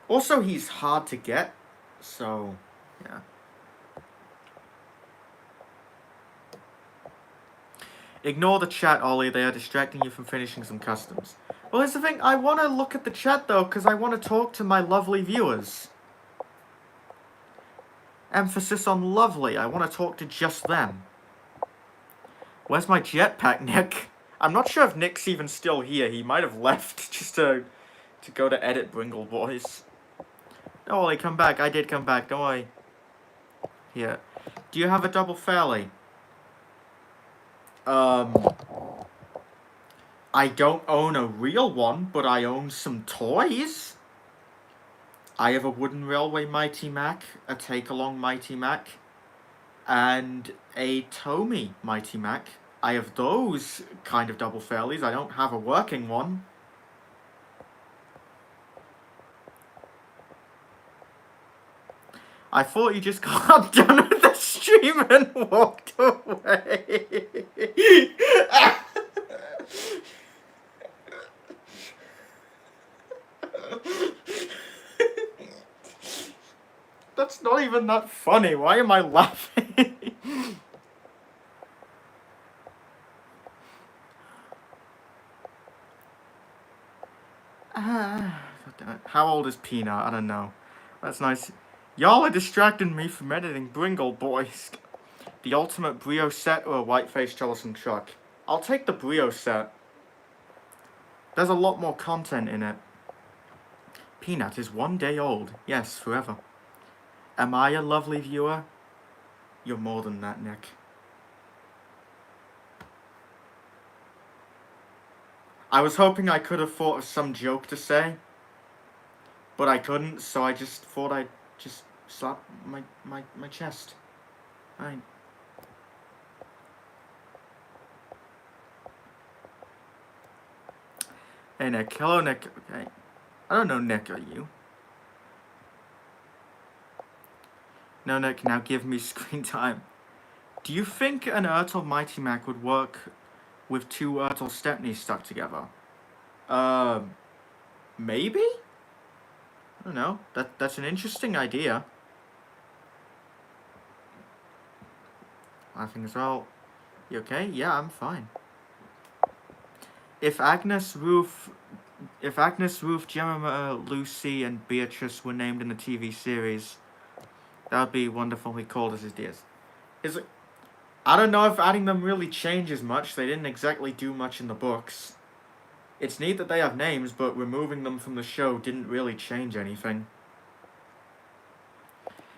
Also, he's hard to get, so, yeah. Ignore the chat, Ollie. They are distracting you from finishing some customs. Well, here's the thing. I want to look at the chat, though, because I want to talk to my lovely viewers. Emphasis on lovely. I want to talk to just them. Where's my jetpack, Nick? I'm not sure if Nick's even still here. He might have left just to go to edit Bringle Boys. No, Ollie, come back. I did come back. Don't worry. Here. Do you have a double fairly? I don't own a real one, but I own some toys. I have a wooden railway Mighty Mac, a take-along Mighty Mac, and a Tomy Mighty Mac. I have those kind of double fairlies. I don't have a working one. I thought you just got done with the stream and walked away. That's not even that funny. Why am I laughing? How old is Peanut? I don't know. That's nice. Y'all are distracting me from editing Bringle Boys. The ultimate Brio set or a white-faced troublesome truck? I'll take the Brio set. There's a lot more content in it. Peanut is 1 day old. Yes, forever. Am I a lovely viewer? You're more than that, Nick. I was hoping I could have thought of some joke to say, but I couldn't, so I just thought I'd just slap my chest. Fine. Hey, Nick. Hello, Nick. Okay. I don't know, Nick, are you? No, Nick, now give me screen time. Do you think an Ertl Mighty Mac would work with 2 Ertl Stepneys stuck together? Maybe? I don't know. That's an interesting idea. Laughing as well. You okay? Yeah, I'm fine. If Agnes, Ruth, Jemima, Lucy, and Beatrice were named in the TV series, that would be wonderful. He called us his dears. Is it? I don't know if adding them really changes much. They didn't exactly do much in the books. It's neat that they have names, but removing them from the show didn't really change anything.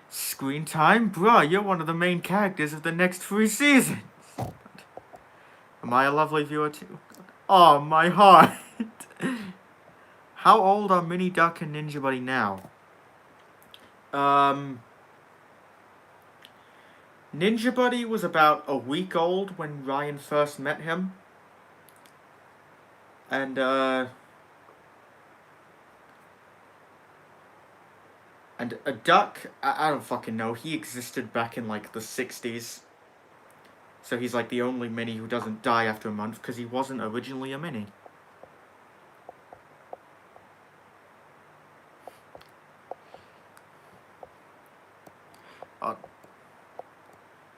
Screen time? Bruh, you're one of the main characters of the next 3 seasons. Am I a lovely viewer too? Oh, my heart. How old are Mini Duck and Ninja Buddy now? Ninja Buddy was about a week old when Ryan first met him. And a duck, I don't fucking know. He existed back in like the 60s. So he's like the only mini who doesn't die after a month because he wasn't originally a mini.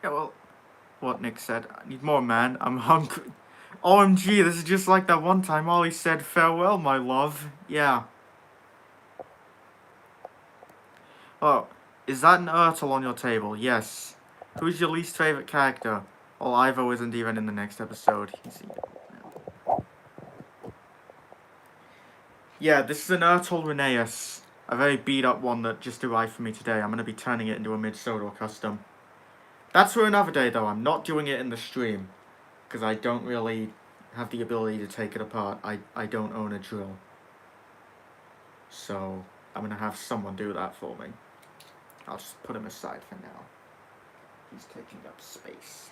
Yeah, well, what Nick said. I need more, man. I'm hungry. OMG, this is just like that one time Ollie said, farewell, my love. Yeah. Oh, is that an Ertl on your table? Yes. Who's your least favorite character? Well, Ivor isn't even in the next episode. Yeah, this is an Ertl Rheneas. A very beat up one that just arrived for me today. I'm going to be turning it into a Mid-Sodor custom. That's for another day though. I'm not doing it in the stream. Because I don't really have the ability to take it apart. I don't own a drill. So, I'm going to have someone do that for me. I'll just put him aside for now. He's taking up space.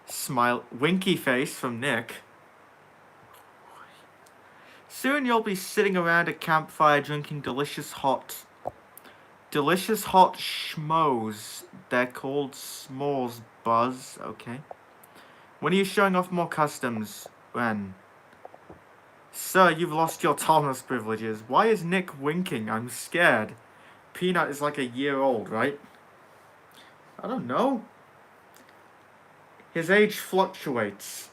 Smile, winky face from Nick. Soon you'll be sitting around a campfire drinking delicious hot schmoes. They're called s'mores, Buzz. Okay. When are you showing off more customs? When? Sir, you've lost your Thomas privileges. Why is Nick winking? I'm scared. Peanut is like a year old, right? I don't know. His age fluctuates.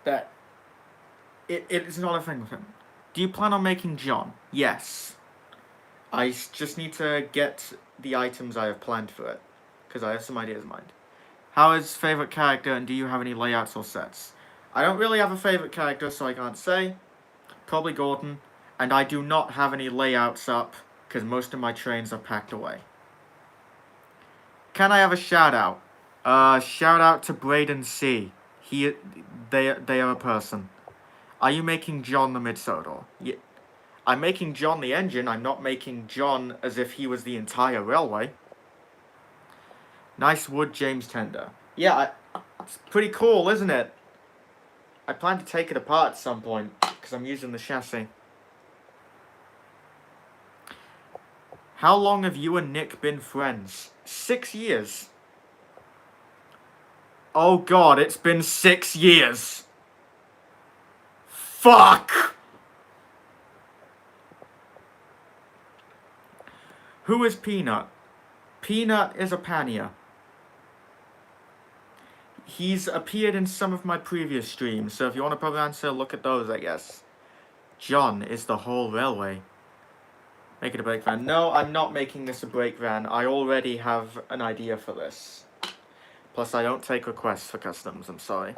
That it is not a thing with him. Do you plan on making John? Yes. I just need to get the items I have planned for it. Because I have some ideas in mind. How is favourite character and do you have any layouts or sets? I don't really have a favourite character, so I can't say. Probably Gordon. And I do not have any layouts up, because most of my trains are packed away. Can I have a shout out? Shout out to Braden C. They are a person. Are you making John the Mid-Sodor? Yeah. I'm making John the engine, I'm not making John as if he was the entire railway. Nice wood, James Tender. Yeah, it's pretty cool, isn't it? I plan to take it apart at some point, because I'm using the chassis. How long have you and Nick been friends? 6 years. Oh god, it's been 6 years. Fuck! Who is Peanut? Peanut is a Pania. He's appeared in some of my previous streams, so if you want a proper answer, look at those, I guess. John is the whole railway. Make it a brake van. No, I'm not making this a brake van. I already have an idea for this. Plus, I don't take requests for customs, I'm sorry.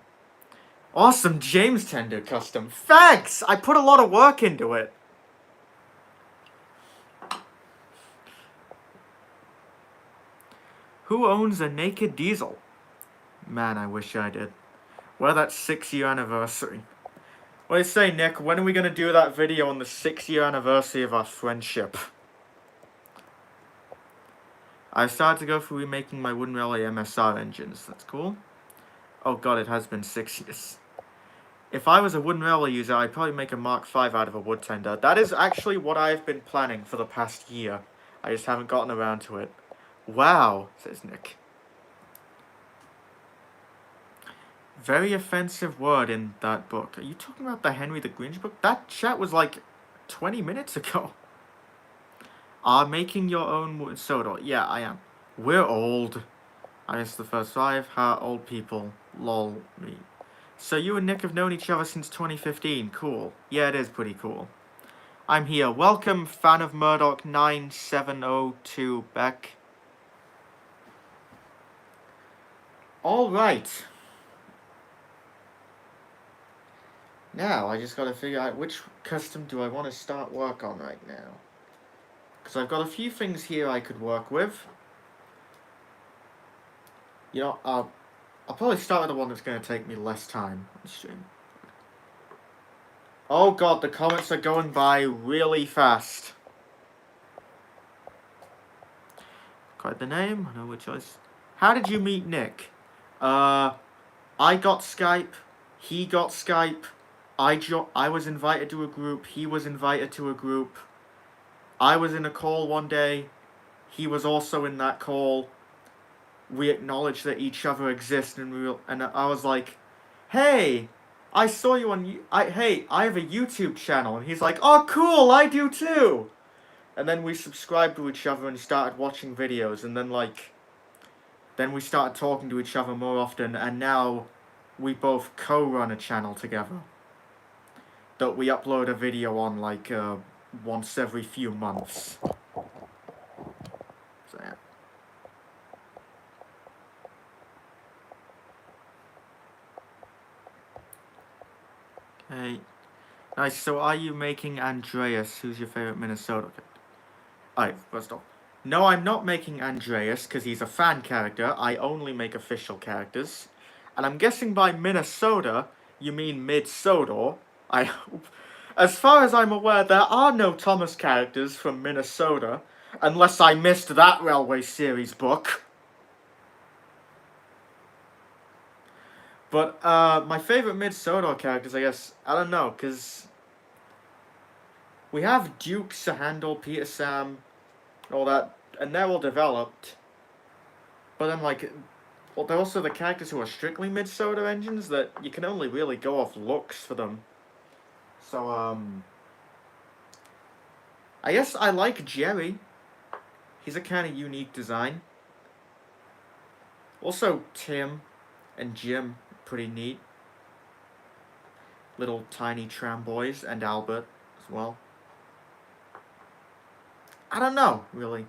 Awesome James Tender custom. Thanks! I put a lot of work into it. Who owns a naked diesel? Man, I wish I did. Well, that's 6-year anniversary. What do you say, Nick? When are we going to do that video on the 6-year anniversary of our friendship? I started to go through remaking my Wooden Rally MSR engines. That's cool. Oh god, it has been 6 years. If I was a Wooden Rally user, I'd probably make a Mark V out of a wood tender. That is actually what I've been planning for the past year. I just haven't gotten around to it. Wow, says Nick. Very offensive word in that book. Are you talking about the Henry the Grinch book? That chat was like 20 minutes ago. Are making your own Mid-Sodor? Yeah, I am. We're old. I missed the first 5. Ha, old people. Lol, me. So you and Nick have known each other since 2015. Cool. Yeah, it is pretty cool. I'm here. Welcome, fan of Murdoch 9702 Beck. Alright. Now, I just gotta figure out which custom do I want to start work on right now. Because I've got a few things here I could work with. You know, I'll probably start with the one that's going to take me less time on stream. Oh god, the comments are going by really fast. Quite the name, I know which choice. How did you meet Nick? I got Skype, he got Skype, I was invited to a group, he was invited to a group. I was in a call one day, he was also in that call. We acknowledged that each other exists, and I was like, "Hey, I saw you on. Hey, I have a YouTube channel," and he's like, "Oh, cool, I do too." And then we subscribed to each other and started watching videos, and then we started talking to each other more often, and now we both co-run a channel together that we upload a video on like once every few months. So yeah. Okay. Nice, so are you making Andreas? Who's your favourite Mid-Sodor character? Alright, first off. No, I'm not making Andreas, because he's a fan character. I only make official characters. And I'm guessing by Mid-Sodor, you mean Mid-Sodor. I hope. As far as I'm aware, there are no Thomas characters from Mid-Sodor, unless I missed that Railway Series book. But, my favourite Mid-Sodor characters, I guess, I don't know, because we have Duke, Sahandel, Peter Sam, all that, and they're all developed. But then, like, well, they're also the characters who are strictly Mid-Sodor engines that you can only really go off looks for them. So, I guess I like Jerry. He's a kind of unique design. Also, Tim and Jim, pretty neat. Little tiny tram boys, and Albert as well. I don't know, really.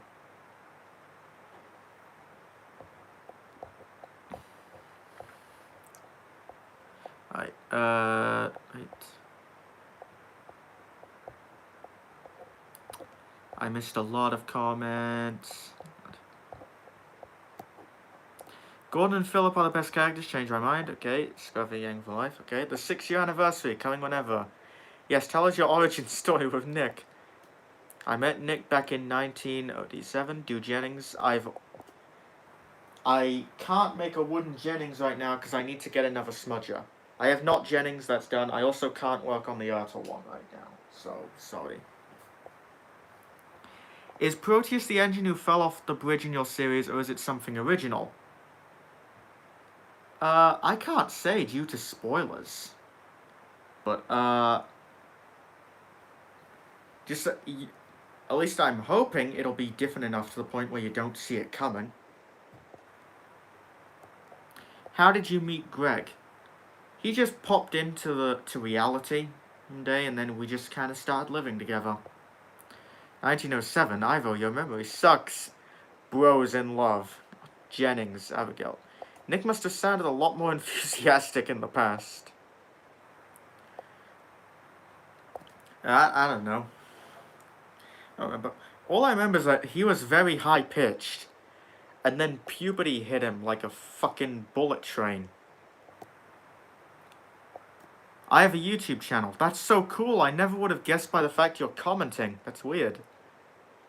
Right, right. I missed a lot of comments. Gordon and Philip are the best characters, change my mind. Okay, Scruffy Yang for life. Okay, the 6-year anniversary, coming whenever. Yes, tell us your origin story with Nick. I met Nick back in 1987. Do Jennings. I can't make a wooden Jennings right now because I need to get another smudger. I have not Jennings, that's done. I also can't work on the Ertl one right now, so sorry. Is Proteus the engine who fell off the bridge in your series, or is it something original? I can't say due to spoilers. But, just, at least I'm hoping it'll be different enough to the point where you don't see it coming. How did you meet Greg? He just popped into reality one day, and then we just kind of started living together. 1907, Ivor, your memory sucks. Bros in love. Jennings, Abigail. Nick must have sounded a lot more enthusiastic in the past. I don't know. I don't remember. All I remember is that he was very high-pitched, and then puberty hit him like a fucking bullet train. I have a YouTube channel. That's so cool. I never would have guessed by the fact you're commenting. That's weird.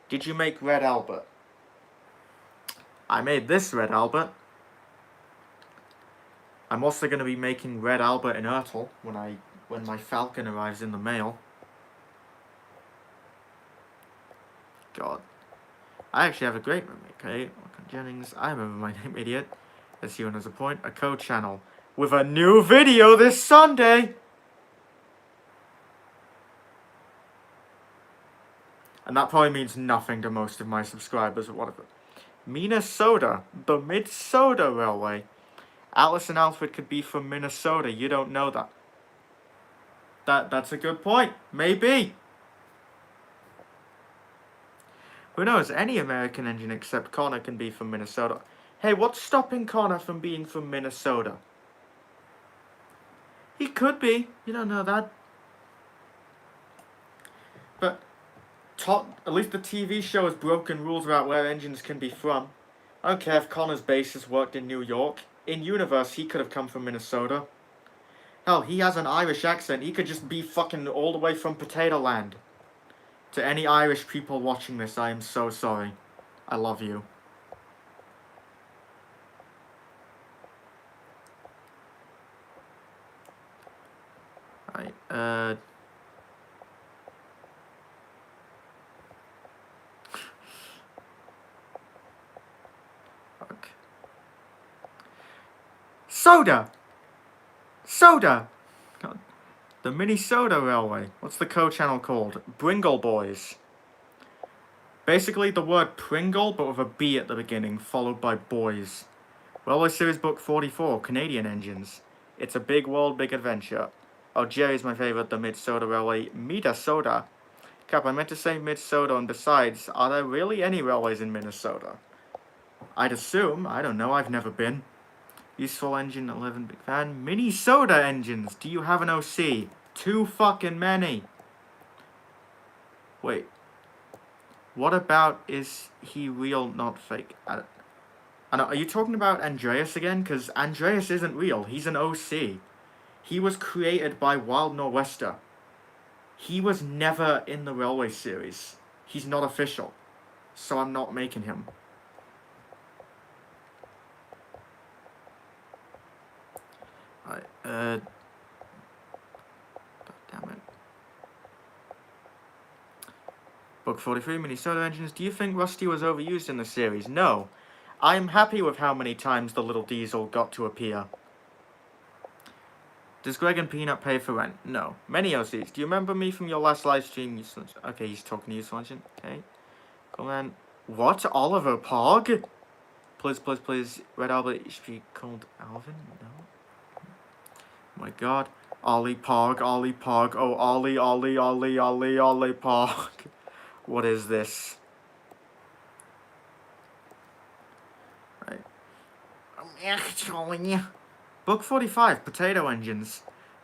Did you make Red Albert? I made this Red Albert. I'm also going to be making Red Albert in Ertl when my Falcon arrives in the mail. God. I actually have a great roommate, okay? Jennings, I remember my name, idiot. As you and as a point, a code channel with a new video this Sunday! And that probably means nothing to most of my subscribers or whatever. Minnesota, the Mid-Sodor Railway. Alice and Alfred could be from Minnesota, you don't know that. That's a good point, maybe. Who knows, any American engine except Connor can be from Minnesota. Hey, what's stopping Connor from being from Minnesota? He could be, you don't know that. But at least the TV show has broken rules about where engines can be from. I don't care if Connor's basis worked in New York. In universe, he could have come from Minnesota. Hell, he has an Irish accent. He could just be fucking all the way from Potato Land. To any Irish people watching this, I am so sorry. I love you. Right, Fuck. Soda! Soda! God. The Mid-Sodor Railway. What's the co-channel called? Bringle Boys. Basically the word Pringle, but with a B at the beginning, followed by boys. Railway Series Book 44, Canadian Engines. It's a big world, big adventure. Oh, Jerry's my favourite, the Mid-Sodor Railway. Mid-Sodor. Cap, I meant to say Mid-Sodor, and besides, are there really any railways in Minnesota? I'd assume. I don't know, I've never been. Useful engine, 11, big fan. Mid-Sodor engines, do you have an OC? Too fucking many. Wait. What about, is he real, not fake? I know, are you talking about Andreas again? Because Andreas isn't real, he's an OC. He was created by Wild Nor'Wester. He was never in the Railway Series. He's not official. So I'm not making him. Alright, God damn it. Book 43, Mid-Sodor engines. Do you think Rusty was overused in the series? No. I am happy with how many times the little diesel got to appear. Does Greg and Peanut pay for rent? No. Many OCs. Do you remember me from your last live stream? Okay, he's talking to you, Sergeant. Okay. Come on. What? Oliver Pog? Please, please, please. Red Albert should be called Alvin? No. Oh my god. Ollie Pog, Ollie Pog. Oh, Ollie, Ollie, Ollie, Ollie, Ollie Pog. What is this? Right. Actually... Book 45, Potato Engines.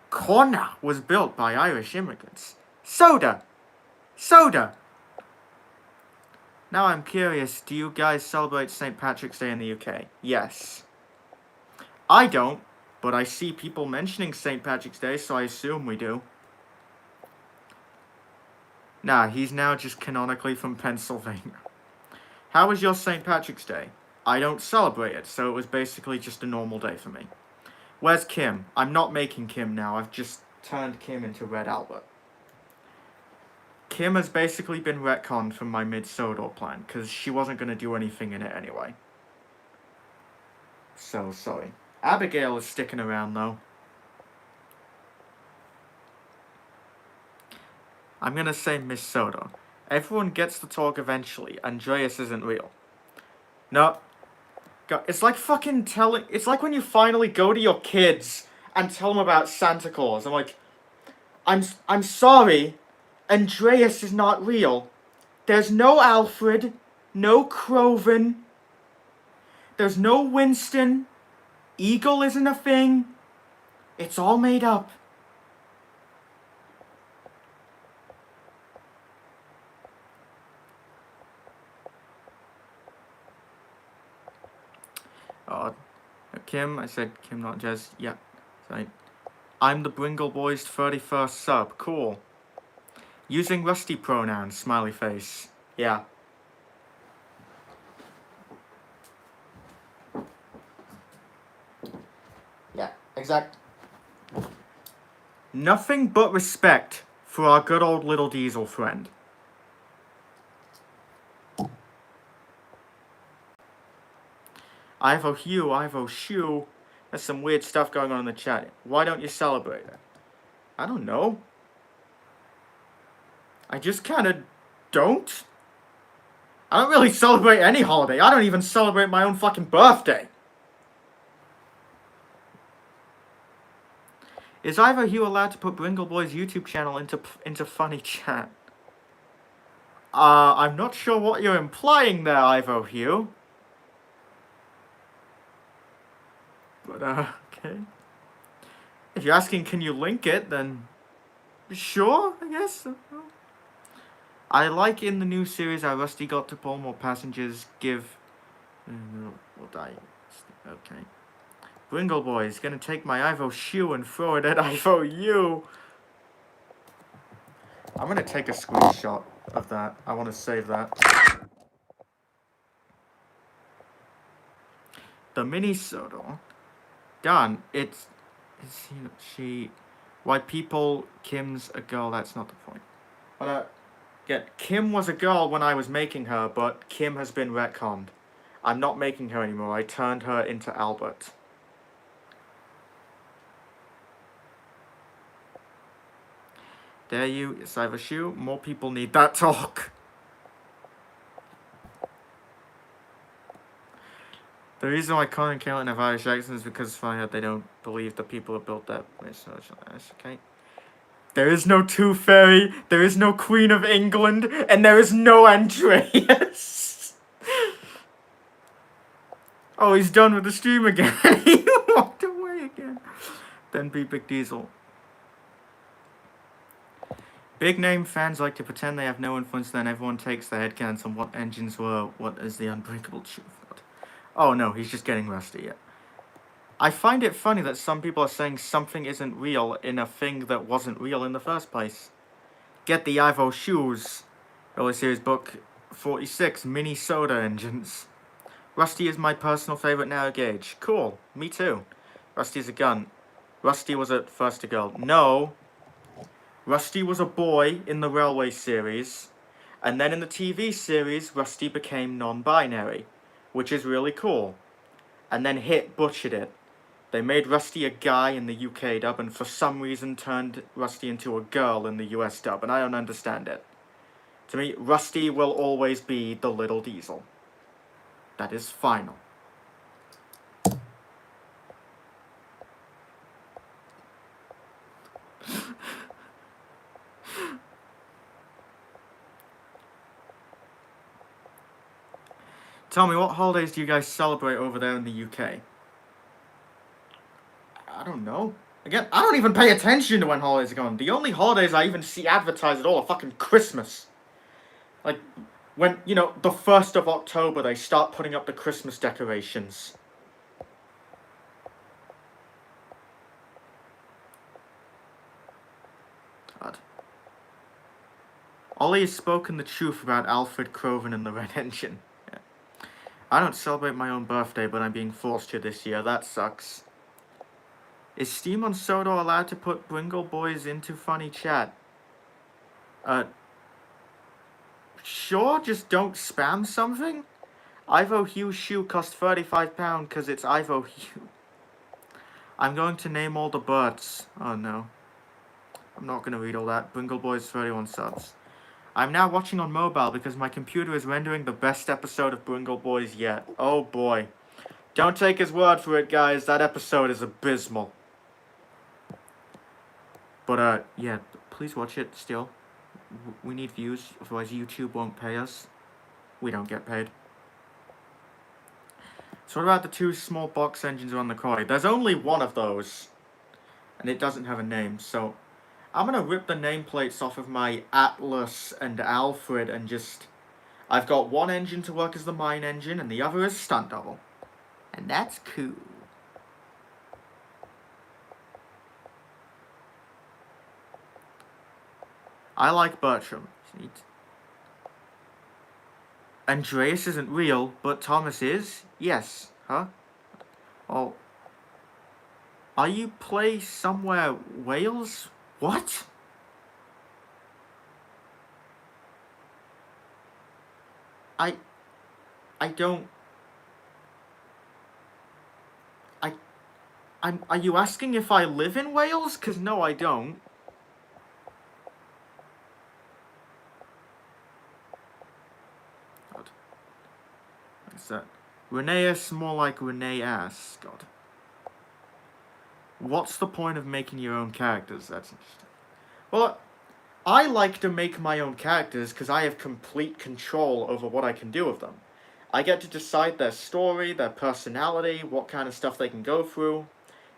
Connor was built by Irish immigrants. Soda! Soda! Now I'm curious, do you guys celebrate St. Patrick's Day in the UK? Yes. I don't, but I see people mentioning St. Patrick's Day, so I assume we do. Nah, he's now just canonically from Pennsylvania. How was your St. Patrick's Day? I don't celebrate it, so it was basically just a normal day for me. Where's Kim? I'm not making Kim now. I've just turned Kim into Red Albert. Kim has basically been retconned from my Mid-Sodor plan, because she wasn't going to do anything in it anyway. So, sorry. Abigail is sticking around, though. I'm going to say Mid-Sodor. Everyone gets to talk eventually. Andreas isn't real. No. It's like fucking telling... It's like when you finally go to your kids and tell them about Santa Claus. I'm like, I'm sorry, Andreas is not real. There's no Alfred, no Croven, there's no Winston, Eagle isn't a thing. It's all made up. Kim, I said Kim, not Jez. Yeah, sorry. I'm the Bringle Boys' 31st sub. Cool. Using Rusty pronouns, smiley face. Yeah. Yeah, exact. Nothing but respect for our good old little Diesel friend. Ivor Shoe. There's some weird stuff going on in the chat. Why don't you celebrate it? I don't know. I just kind of don't. I don't really celebrate any holiday. I don't even celebrate my own fucking birthday. Is Ivor Hugh allowed to put Bringle Boy's YouTube channel into funny chat? I'm not sure what you're implying there, Ivor Hugh. But, okay. If you're asking can you link it, then sure, I guess. I like in the new series how Rusty got to pull more passengers, give... We'll die. Okay. Bringle Boy is gonna take my Ivor Shoe and throw it at Ivor Hugh. I'm gonna take a screenshot of that. I want to save that. The Mid-Sodor. Done. It's she. Why people? Kim's a girl. That's not the point. But Kim was a girl when I was making her, but Kim has been retconned. I'm not making her anymore. I turned her into Albert. Dare you? It's Ivor Shoe. More people need that talk. The reason why Colin and Caitlin have Irish accents is because they don't believe the people who built that social okay. There is no Tooth Fairy, there is no Queen of England, and there is no Andreas. Oh, he's done with the stream again. He walked away again. Then be Big Diesel. Big name fans like to pretend they have no influence, then everyone takes their headcanons on what engines were, what is the unbreakable truth. Oh no, he's just getting rusty. Yeah. I find it funny that some people are saying something isn't real in a thing that wasn't real in the first place. Get the Ivor Shoes. Early series book 46, Mid-Sodor engines. Rusty is my personal favorite narrow gauge. Cool, me too. Rusty's a gun. Rusty was at first a girl. No. Rusty was a boy in the Railway series. And then in the TV series, Rusty became non-binary. Which is really cool. And then Hit butchered it. They made Rusty a guy in the UK dub and for some reason turned Rusty into a girl in the US dub, and I don't understand it. To me, Rusty will always be the little Diesel. That is final. Tell me, what holidays do you guys celebrate over there in the UK? I don't know. Again, I don't even pay attention to when holidays are going. The only holidays I even see advertised at all are fucking Christmas. Like, when, you know, the 1st of October they start putting up the Christmas decorations. God. Ollie has spoken the truth about Alfred Croven and the Red Engine. I don't celebrate my own birthday, but I'm being forced to this year. That sucks. Is Steam on Sodor allowed to put Bringle Boys into funny chat? Sure, just don't spam something? Ivor Hugh's shoe cost £35 because it's Ivor Hugh. I'm going to name all the birds. Oh no. I'm not going to read all that. Bringle Boys 31 subs. I'm now watching on mobile because my computer is rendering the best episode of Bringle Boys yet. Oh boy. Don't take his word for it, guys. That episode is abysmal. But, yeah, please watch it still. We need views, otherwise YouTube won't pay us. We don't get paid. So what about the two small box engines around the quarry? There's only one of those, and it doesn't have a name, so I'm gonna rip the nameplates off of my Atlas and Alfred and just... I've got one engine to work as the mine engine, and the other is stunt double. And that's cool. I like Bertram. Andreas isn't real, but Thomas is? Yes. Huh? Oh. Are you play somewhere Wales? What? I don't... are you asking if I live in Wales? 'Cause no, I don't. God. What's that? Reneus, more like Renee-ass. God. What's the point of making your own characters? That's interesting. Well, I like to make my own characters because I have complete control over what I can do with them. I get to decide their story, their personality, what kind of stuff they can go through.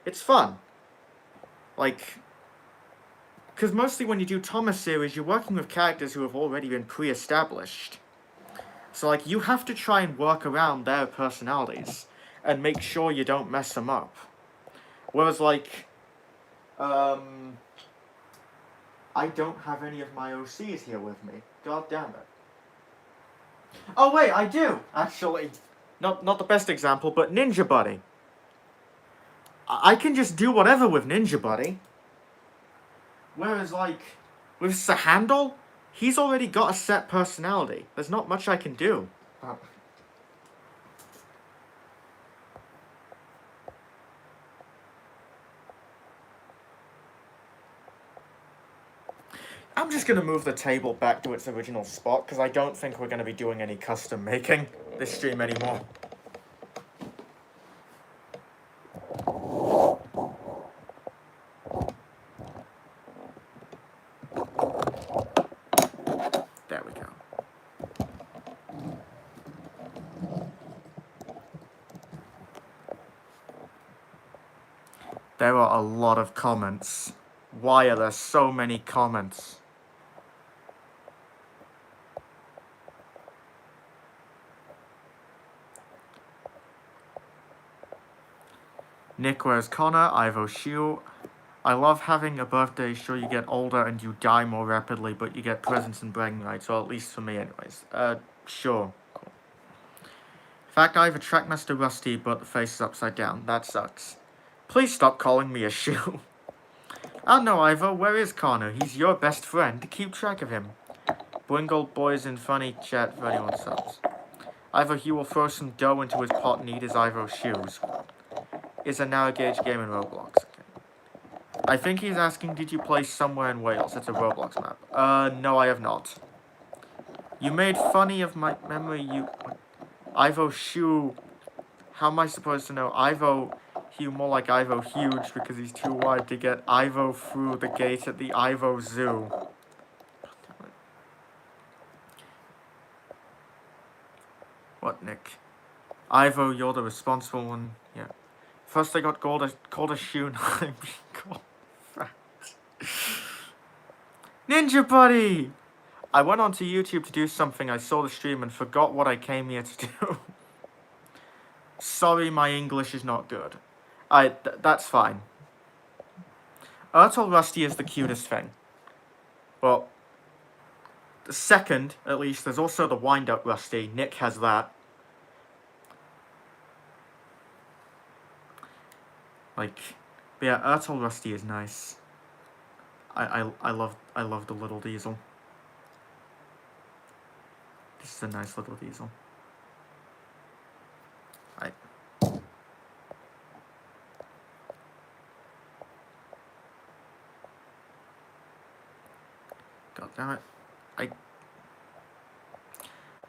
It's fun. Like, because mostly when you do Thomas series, you're working with characters who have already been pre-established. So, like, you have to try and work around their personalities and make sure you don't mess them up. Whereas, like, I don't have any of my OCs here with me. God damn it. Oh wait, I do, actually. Not the best example, but Ninja Buddy. I can just do whatever with Ninja Buddy. Whereas, like, with Sahandel, he's already got a set personality. There's not much I can do. I'm just going to move the table back to its original spot, because I don't think we're going to be doing any custom making this stream anymore. There we go. There are a lot of comments. Why are there so many comments? Nick wears Connor, Ivor Shoe. I love having a birthday. Sure, you get older and you die more rapidly, but you get presents and bragging rights, or at least for me anyways. Sure. Cool. In fact, I have a Trackmaster Rusty, but the face is upside down. That sucks. Please stop calling me a shoe. Oh no, Ivor, where is Connor? He's your best friend. Keep track of him. Bringle boys in funny chat for anyone subs. Ivor, he will throw some dough into his pot and eat his Ivor shoes. Is a now engaged game in Roblox. Okay. I think he's asking, did you play somewhere in Wales? It's a Roblox map. No, I have not. You made funny of my memory, Ivo Shoe. How am I supposed to know? Ivo Hugh, more like Ivo Huge, because he's too wide to get Ivo through the gate at the Ivo Zoo. What, Nick? Ivo, you're the responsible one. Yeah. First I got called a shoe, now I'm being called fat. Ninja Buddy! I went onto YouTube to do something, I saw the stream and forgot what I came here to do. Sorry, my English is not good. That's fine. Ertl Rusty is the cutest thing. Well, the second, at least, there's also the wind-up Rusty. Nick has that. Like, but yeah, Ertl Rusty is nice. I love the little diesel. This is a nice little diesel. God damn it.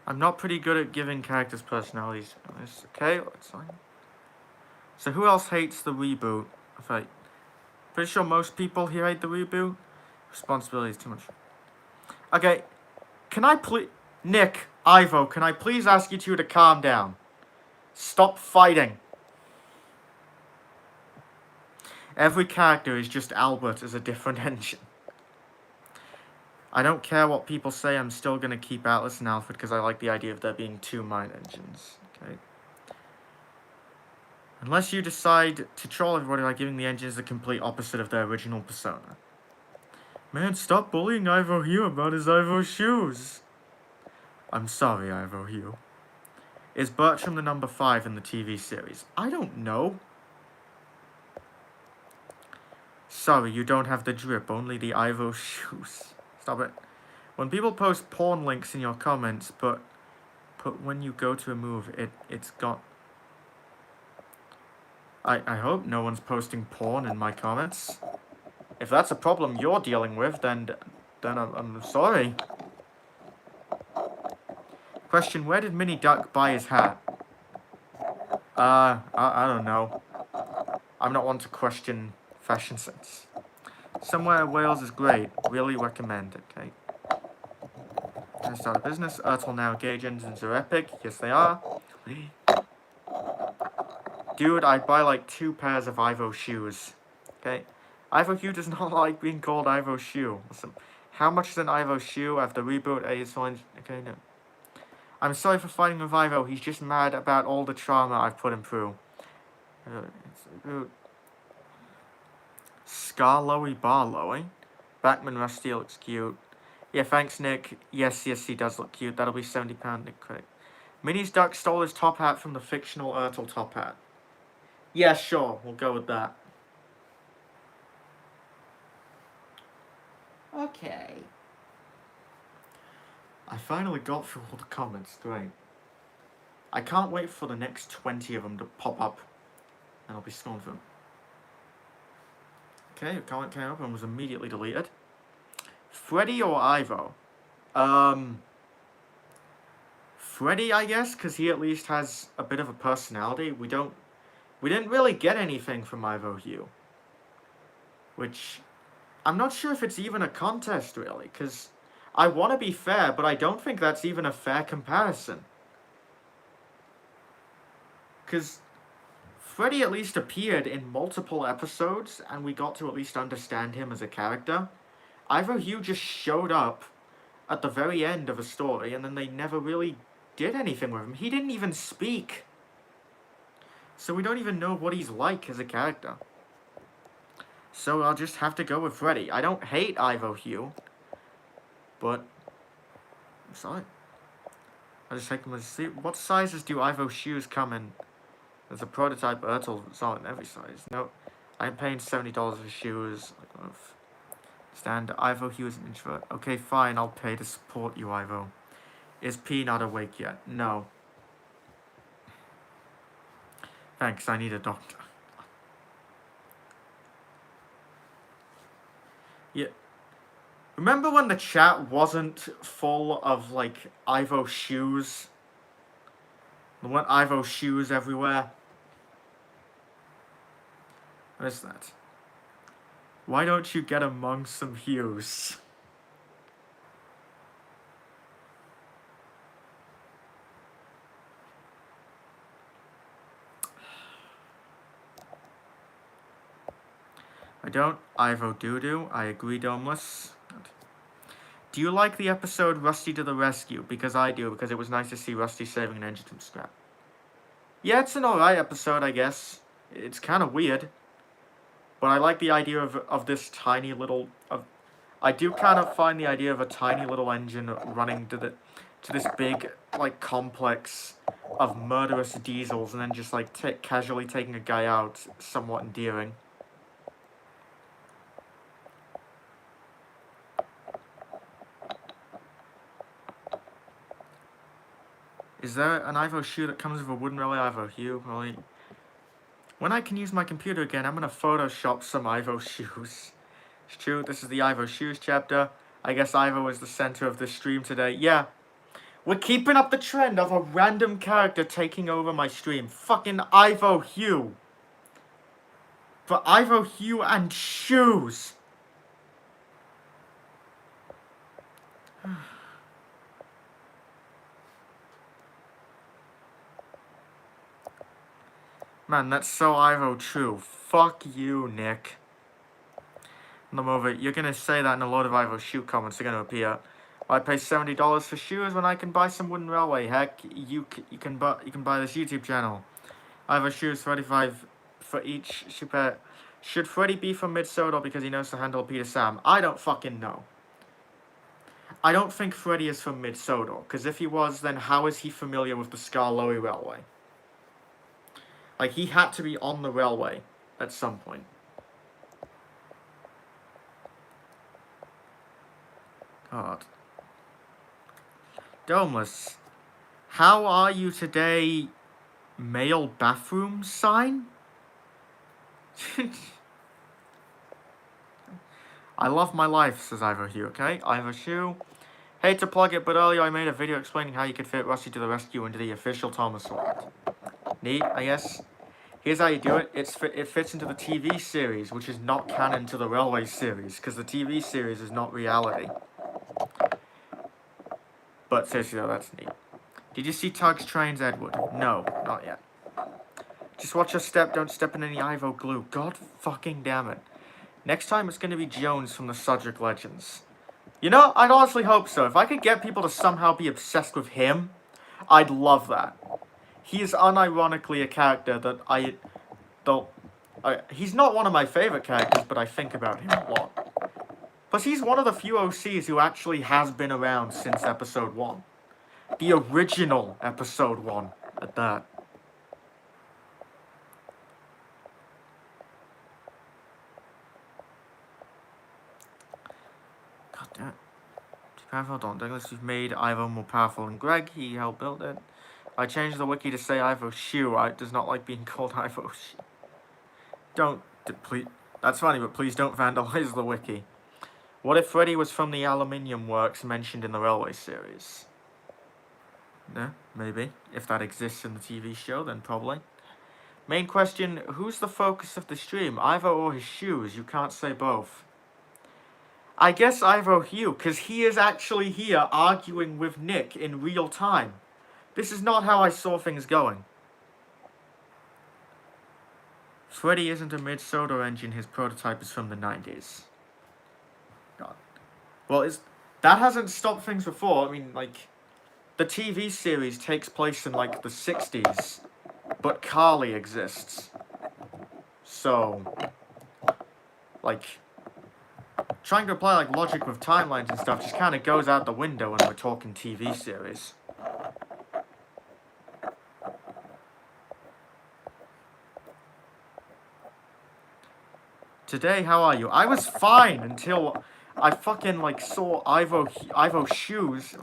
I'm not pretty good at giving characters personalities. Okay, that's fine. So who else hates the reboot? Pretty sure most people here hate the reboot. Responsibility is too much. Okay, can I please... Nick, Ivo, can I please ask you two to calm down? Stop fighting. Every character is just Albert as a different engine. I don't care what people say, I'm still going to keep Atlas and Alfred because I like the idea of there being 2 mine engines. Okay. Unless you decide to troll everybody by giving the engines the complete opposite of their original persona. Man, stop bullying Ivor Hugh about his Ivor shoes. I'm sorry, Ivor Hugh. Is Bertram the number 5 in the TV series? I don't know. Sorry, you don't have the drip, only the Ivor shoes. Stop it. When people post porn links in your comments, but when you go to remove it, it's got... I hope no one's posting porn in my comments. If that's a problem you're dealing with, then I'm sorry. Question, where did Mini Duck buy his hat? I don't know. I'm not one to question fashion sense. Somewhere in Wales is great. Really recommend it, okay? I start a business. Ertl now gauge engines are epic. Yes, they are. Dude, I'd buy like 2 pairs of Ivor shoes. Okay? Ivor Hugh does not like being called Ivor Shoe. Listen, how much is an Ivor Shoe after reboot? Is fine. Okay, no. I'm sorry for fighting with Ivor. He's just mad about all the trauma I've put him through. Scarlowy Barlowy. Backman Rusty looks cute. Yeah, thanks, Nick. Yes, he does look cute. That'll be £70, Nick Craig. Minnie's Duck stole his top hat from the fictional Ertl top hat. Yeah, sure. We'll go with that. Okay. I finally got through all the comments. Great. I can't wait for the next 20 of them to pop up. And I'll be scrolling through them. Okay, a comment came up and was immediately deleted. Freddy or Ivo? Freddy, I guess, because he at least has a bit of a personality. We didn't really get anything from Ivor Hugh. Which, I'm not sure if it's even a contest, really, because I want to be fair, but I don't think that's even a fair comparison. Because Freddy at least appeared in multiple episodes, and we got to at least understand him as a character. Ivor Hugh just showed up at the very end of a story, and then they never really did anything with him. He didn't even speak. So we don't even know what he's like as a character. So I'll just have to go with Freddy. I don't hate Ivor Hugh, but I'm sorry. I'll just take them as see. What sizes do Ivor shoes come in? There's a prototype Ertl. It's not in every size. No, I'm paying $70 for shoes. Stand. Ivor Hugh is an introvert. Okay, fine. I'll pay to support you, Ivor. Is P not awake yet? No. Thanks. I need a doctor. Yeah. Remember when the chat wasn't full of, like, Ivor shoes? There weren't Ivor shoes everywhere. What is that? Why don't you get among some hues? I don't. Ivor doo-doo. I agree, Domeless. Do you like the episode Rusty to the Rescue? Because I do, because it was nice to see Rusty saving an engine from scrap. Yeah, it's an alright episode, I guess. It's kind of weird. But I like the idea of this tiny little... I do kind of find the idea of a tiny little engine running to this big, like, complex of murderous diesels and then just, like, casually taking a guy out somewhat endearing. Is there an Ivor shoe that comes with a wooden relay Ivor Hugh? Really? When I can use my computer again, I'm gonna Photoshop some Ivor shoes. It's true, this is the Ivor shoes chapter. I guess Ivor was the center of this stream today. Yeah. We're keeping up the trend of a random character taking over my stream. Fucking Ivor Hugh. For Ivor Hugh and shoes. Man, that's so Ivor true. Fuck you, Nick. I'm over. You're gonna say that and a load of Ivor Shoe comments are gonna appear. I pay $70 for shoes when I can buy some wooden railway. Heck, you can buy this YouTube channel. Ivor Shoes 35 for each super. Should Freddy be from Mid-Sodor because he knows to handle Peter Sam? I don't fucking know. I don't think Freddy is from Mid-Sodor, because if he was, then how is he familiar with the Skarloey Railway? Like, he had to be on the railway at some point. God. Domeless. How are you today? Male bathroom sign? I love my life, says Ivor Shoe, okay? Ivor Shoe. Hate to plug it, but earlier I made a video explaining how you could fit Rusty to the rescue into the official Thomas World. Neat, I guess. Here's how you do it. It fits into the TV series, which is not canon to the Railway series, because the TV series is not reality. But seriously though, that's neat. Did you see Tugs Trains Edward? No, not yet. Just watch your step, don't step in any Ivo glue. God fucking damn it. Next time it's going to be Jones from the Smudger Legends. You know, I'd honestly hope so. If I could get people to somehow be obsessed with him, I'd love that. He is unironically a character that he's not one of my favorite characters, but I think about him a lot. Plus, he's one of the few OCs who actually has been around since episode 1. The original episode 1, at that. God damn it. Too powerful, don't Douglas. You've made Ivor more powerful than Greg. He helped build it. I changed the wiki to say Ivor Shoe. I does not like being called Ivor Shoe. Don't, please. That's funny, but please don't vandalize the wiki. What if Freddy was from the aluminium works mentioned in the Railway series? Yeah, maybe. If that exists in the TV show, then probably. Main question, who's the focus of the stream? Ivor or his shoes? You can't say both. I guess Ivor Hugh, because he is actually here arguing with Nick in real time. This is not how I saw things going. Freddy isn't a Mid-Sodor engine, his prototype is from the 90s. God. Well, that hasn't stopped things before. I mean, like, the TV series takes place in, like, the 60s, but Carly exists. So, like, trying to apply, like, logic with timelines and stuff just kind of goes out the window when we're talking TV series. Today, how are you? I was fine until I fucking, like, saw Ivor Shoes.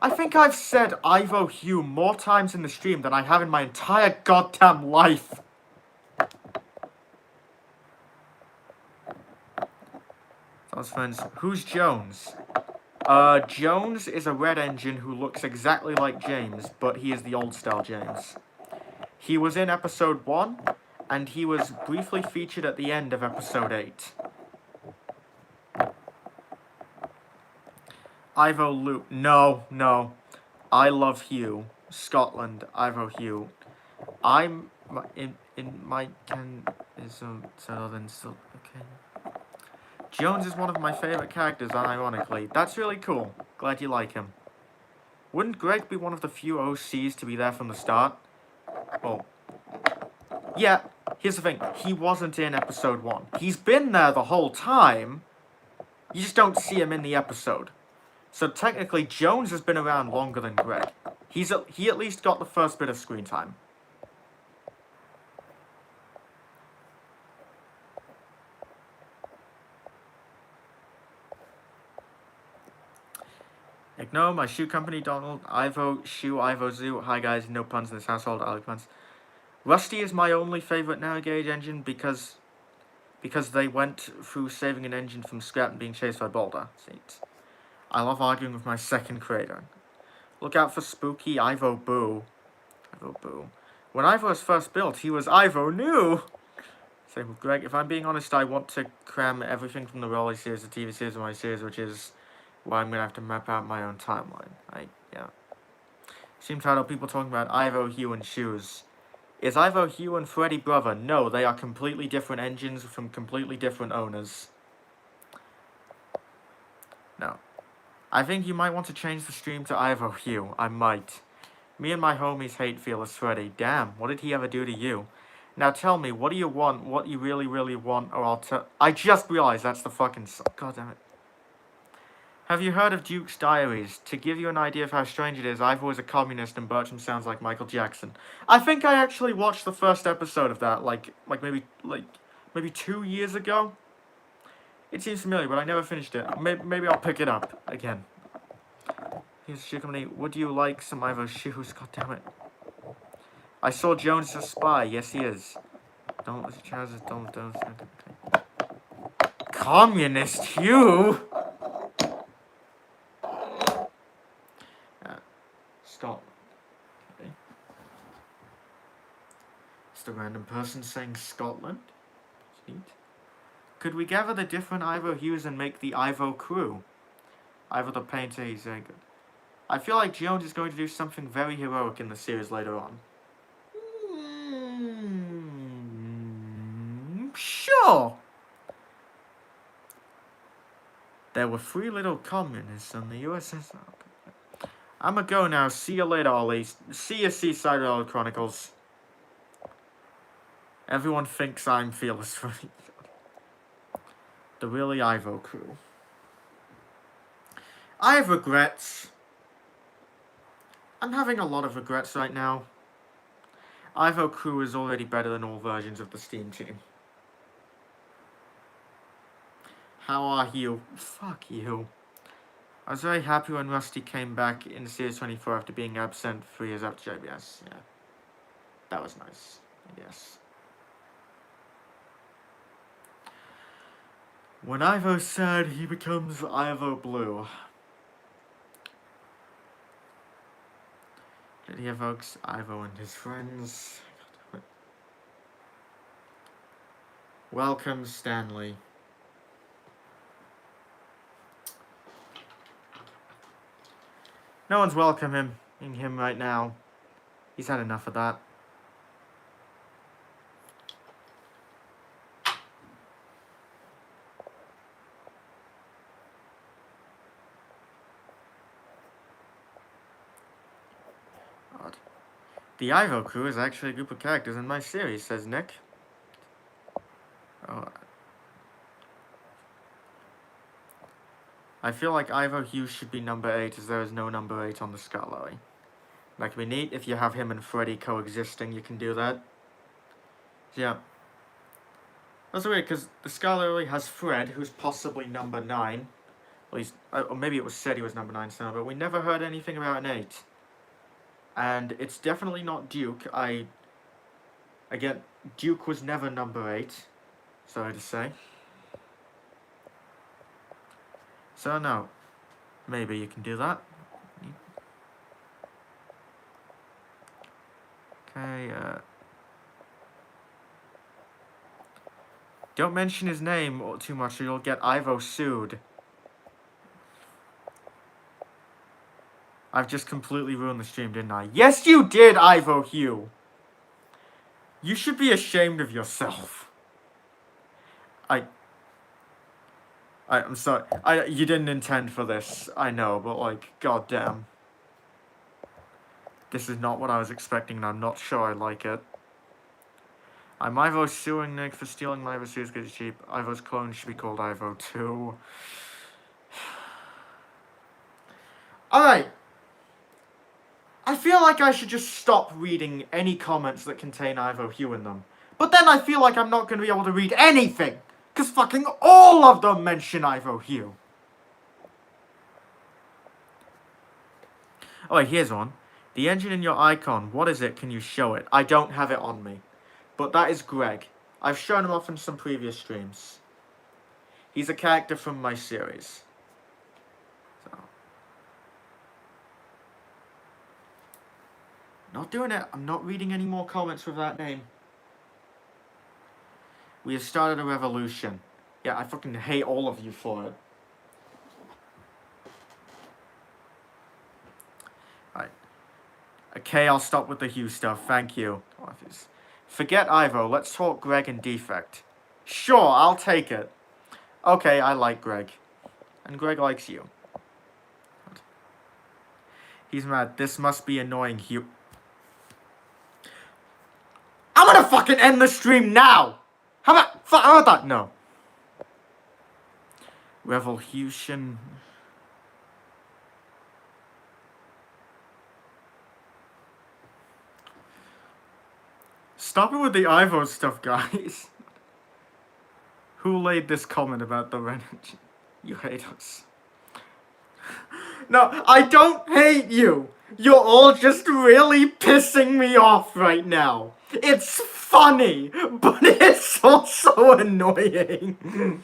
I think I've said Ivor Hugh more times in the stream than I have in my entire goddamn life. So, friends, who's Jones? Jones is a red engine who looks exactly like James, but he is the old-style James. He was in episode 1, and he was briefly featured at the end of episode 8. Ivo Luke. No. I love Hugh. Scotland. Ivo Hugh. I'm in my canism, so then still okay. Jones is one of my favorite characters, unironically. That's really cool. Glad you like him. Wouldn't Greg be one of the few OCs to be there from the start? Well, yeah, here's the thing. He wasn't in episode 1. He's been there the whole time. You just don't see him in the episode. So technically, Jones has been around longer than Greg. He at least got the first bit of screen time. Ignore my shoe company, Donald. Ivo Shoe, Ivo Zoo. Hi guys, no puns in this household. I like puns. Rusty is my only favorite Narrowgauge engine because they went through saving an engine from scrap and being chased by Boulder. I love arguing with my second creator. Look out for spooky Ivo Boo. Ivo Boo. When Ivo was first built, he was Ivo New. Same with Greg. If I'm being honest, I want to cram everything from the Railway series, the TV series, and my series, which is why I'm gonna have to map out my own timeline. Yeah. Seem tired of people talking about Ivo, Hugh, and shoes. Is Ivor Hugh and Freddy brother? No, they are completely different engines from completely different owners. No. I think you might want to change the stream to Ivor Hugh. I might. Me and my homies hate Fearless Freddy. Damn, what did he ever do to you? Now tell me, what do you want? What you really, really want, or I'll tell... I just realized that's the fucking... God damn it. Have you heard of Duke's Diaries? To give you an idea of how strange it is, Ivor is a communist and Bertram sounds like Michael Jackson. I think I actually watched the first episode of that, like maybe 2 years ago. It seems familiar, but I never finished it. Maybe I'll pick it up again. Here's Shoe Company. Would you like some Ivor shoes? God damn it. I saw Jones as a spy. Yes, he is. Don't lose your trousers. Don't. Okay. Communist Hugh? Scotland. Okay. Just a random person saying Scotland. That's neat. Could we gather the different Ivor Hues and make the Ivor crew? Ivor the painter, he's very good. I feel like Jones is going to do something very heroic in the series later on. Sure. There were 3 little communists on the USSR. I'ma go now. See you later, Ollie. See you, Seaside Railroad Chronicles. Everyone thinks I'm Fearless Freddy. The really Ivor crew. I have regrets. I'm having a lot of regrets right now. Ivor crew is already better than all versions of the Steam team. How are you? Fuck you. I was very happy when Rusty came back in Series 24 after being absent 3 years after JBS. Yeah. That was nice, I guess. When Ivor's sad, he becomes Ivor Blue. He evokes Ivor and his friends. Welcome, Stanley. No one's welcoming him right now. He's had enough of that. Odd. The Ivor crew is actually a group of characters in my series, says Nick. Oh. I feel like Ivor Hughes should be number 8 as there is no number 8 on the Scarlet. That could be neat. If you have him and Freddy coexisting, you can do that. Yeah. That's weird, because the Scarlet has Fred, who's possibly number 9. At least, or maybe it was said he was number 9 somehow, but we never heard anything about an 8. And it's definitely not Duke. Again, Duke was never number 8. Sorry to say. So no, maybe you can do that. Okay, don't mention his name too much or you'll get Ivo sued. I've just completely ruined the stream, didn't I? Yes, you did, Ivo Hugh! You should be ashamed of yourself. I'm sorry. You didn't intend for this, I know, but like, goddamn. This is not what I was expecting, and I'm not sure I like it. I'm Ivo suing Nick for stealing my Ivo suits because it's cheap. Ivo's clone should be called Ivo too. Alright. I feel like I should just stop reading any comments that contain Ivo Hugh in them. But then I feel like I'm not going to be able to read anything. Because fucking all of them mention Ivor Hugh. Oh, wait, here's one. The engine in your icon, what is it? Can you show it? I don't have it on me. But that is Greg. I've shown him off in some previous streams. He's a character from my series. So. Not doing it. I'm not reading any more comments with that name. We have started a revolution. Yeah, I fucking hate all of you for it. Alright. Okay, I'll stop with the Hugh stuff. Thank you. Forget Ivor. Let's talk Greg and Defect. Sure, I'll take it. Okay, I like Greg. And Greg likes you. He's mad. This must be annoying, Hugh. I'm gonna fucking end the stream now! How about that? No. Revolution. Stop it with the Ivor stuff, guys. Who laid this comment about the Ren? You hate us. No, I don't hate you. You're all just really pissing me off right now. It's funny, but it's also annoying.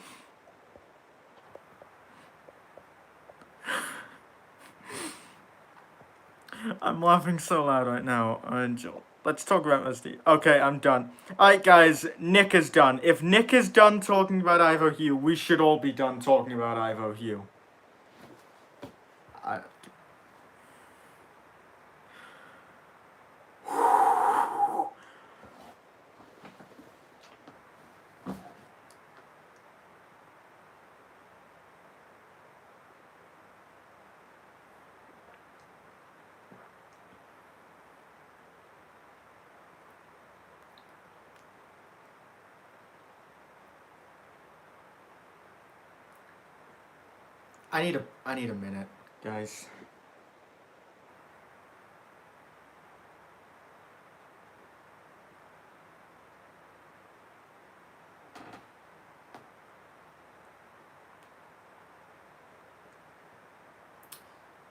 I'm laughing so loud right now, Angel. Let's talk about SD. Okay, I'm done. Alright, guys, Nick is done. If Nick is done talking about Ivor Hugh, we should all be done talking about Ivor Hugh. I need a minute, guys.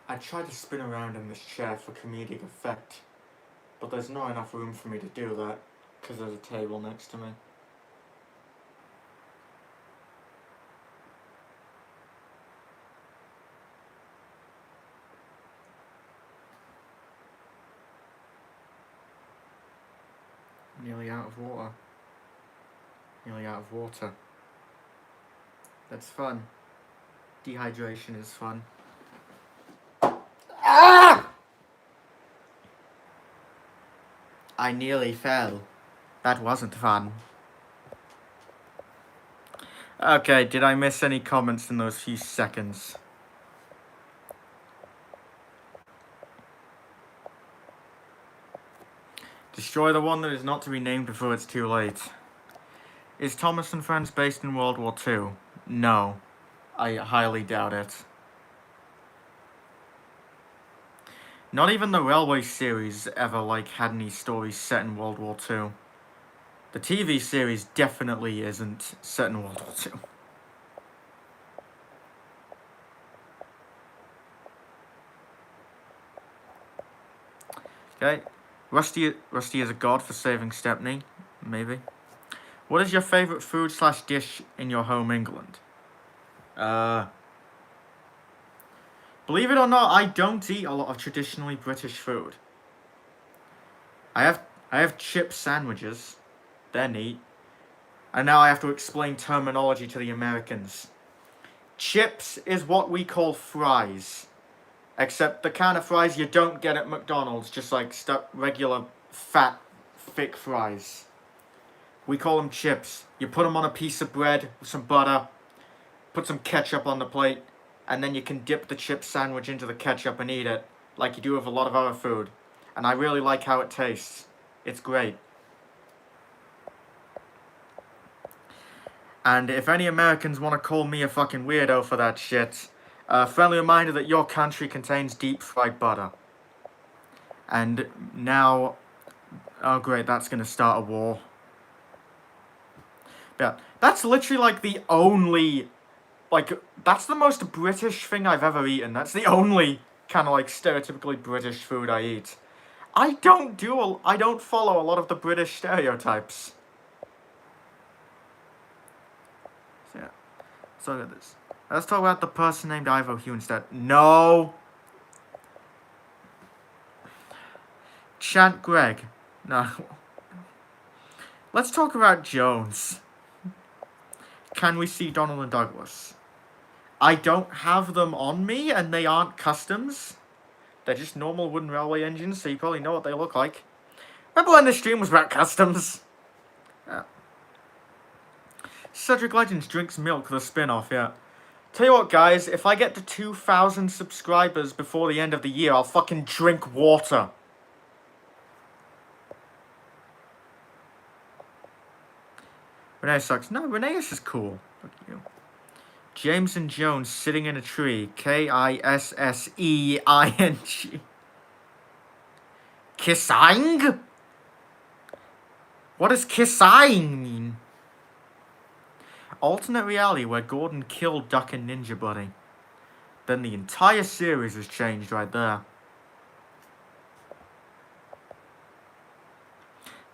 I tried to spin around in this chair for comedic effect, but there's not enough room for me to do that, because there's a table next to me. Nearly out of water. Nearly out of water. That's fun. Dehydration is fun. Ah! I nearly fell. That wasn't fun. Okay, did I miss any comments in those few seconds? Destroy the one that is not to be named before it's too late. Is Thomas and Friends based in World War II? No. I highly doubt it. Not even the Railway series ever, had any stories set in World War II. The TV series definitely isn't set in World War II. Okay. Rusty is a god for saving Stepney. Maybe. What is your favourite food/dish in your home England? Believe it or not, I don't eat a lot of traditionally British food. I have chip sandwiches. They're neat. And now I have to explain terminology to the Americans. Chips is what we call fries. Except the kind of fries you don't get at McDonald's, just regular, fat, thick fries. We call them chips. You put them on a piece of bread with some butter, put some ketchup on the plate, and then you can dip the chip sandwich into the ketchup and eat it, like you do with a lot of other food. And I really like how it tastes. It's great. And if any Americans want to call me a fucking weirdo for that shit, friendly reminder that your country contains deep fried butter. And now, oh great, that's gonna start a war. Yeah, that's literally the only, that's the most British thing I've ever eaten. That's the only kind of stereotypically British food I eat. I don't follow a lot of the British stereotypes. So yeah, so look at this. Let's talk about the person named Ivor Hugh instead. No! Chant Greg. No. Let's talk about Jones. Can we see Donald and Douglas? I don't have them on me, and they aren't customs. They're just normal wooden railway engines, so you probably know what they look like. Remember when this stream was about customs? Cedric Legends drinks milk, the spin-off, yeah. Tell you what, guys, if I get to 2,000 subscribers before the end of the year, I'll fucking drink water. Renee sucks. No, Renee's is cool. Look at you. James and Jones sitting in a tree. Kissing. Kissing? What does kissing mean? Alternate reality where Gordon killed Duck and Ninja Buddy. Then the entire series has changed right there.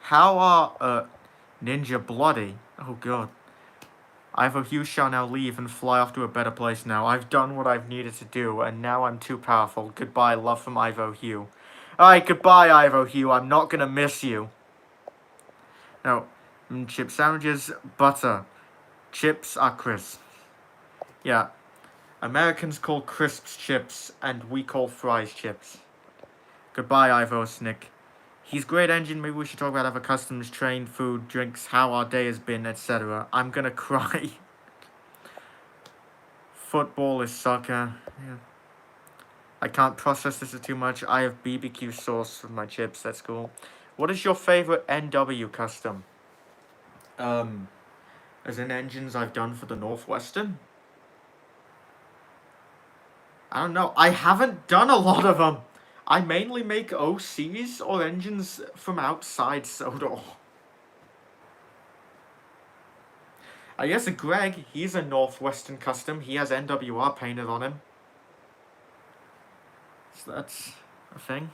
How are Ninja bloody? Oh god. Ivor Shoe shall now leave and fly off to a better place now. I've done what I've needed to do, and now I'm too powerful. Goodbye, love from Ivor Shoe. Alright, goodbye, Ivor Shoe. I'm not gonna miss you. No. Chip sandwiches, butter. Chips are crisps. Yeah. Americans call crisps chips, and we call fries chips. Goodbye, Ivor Snick. He's great engine. Maybe we should talk about other customs, train, food, drinks, how our day has been, etc. I'm gonna cry. Football is soccer. Yeah. I can't process this too much. I have BBQ sauce for my chips. That's cool. What is your favorite NW custom? As in engines I've done for the Northwestern? I don't know. I haven't done a lot of them. I mainly make OCs or engines from outside Sodor. I guess Greg, he's a Northwestern custom. He has NWR painted on him. So that's a thing.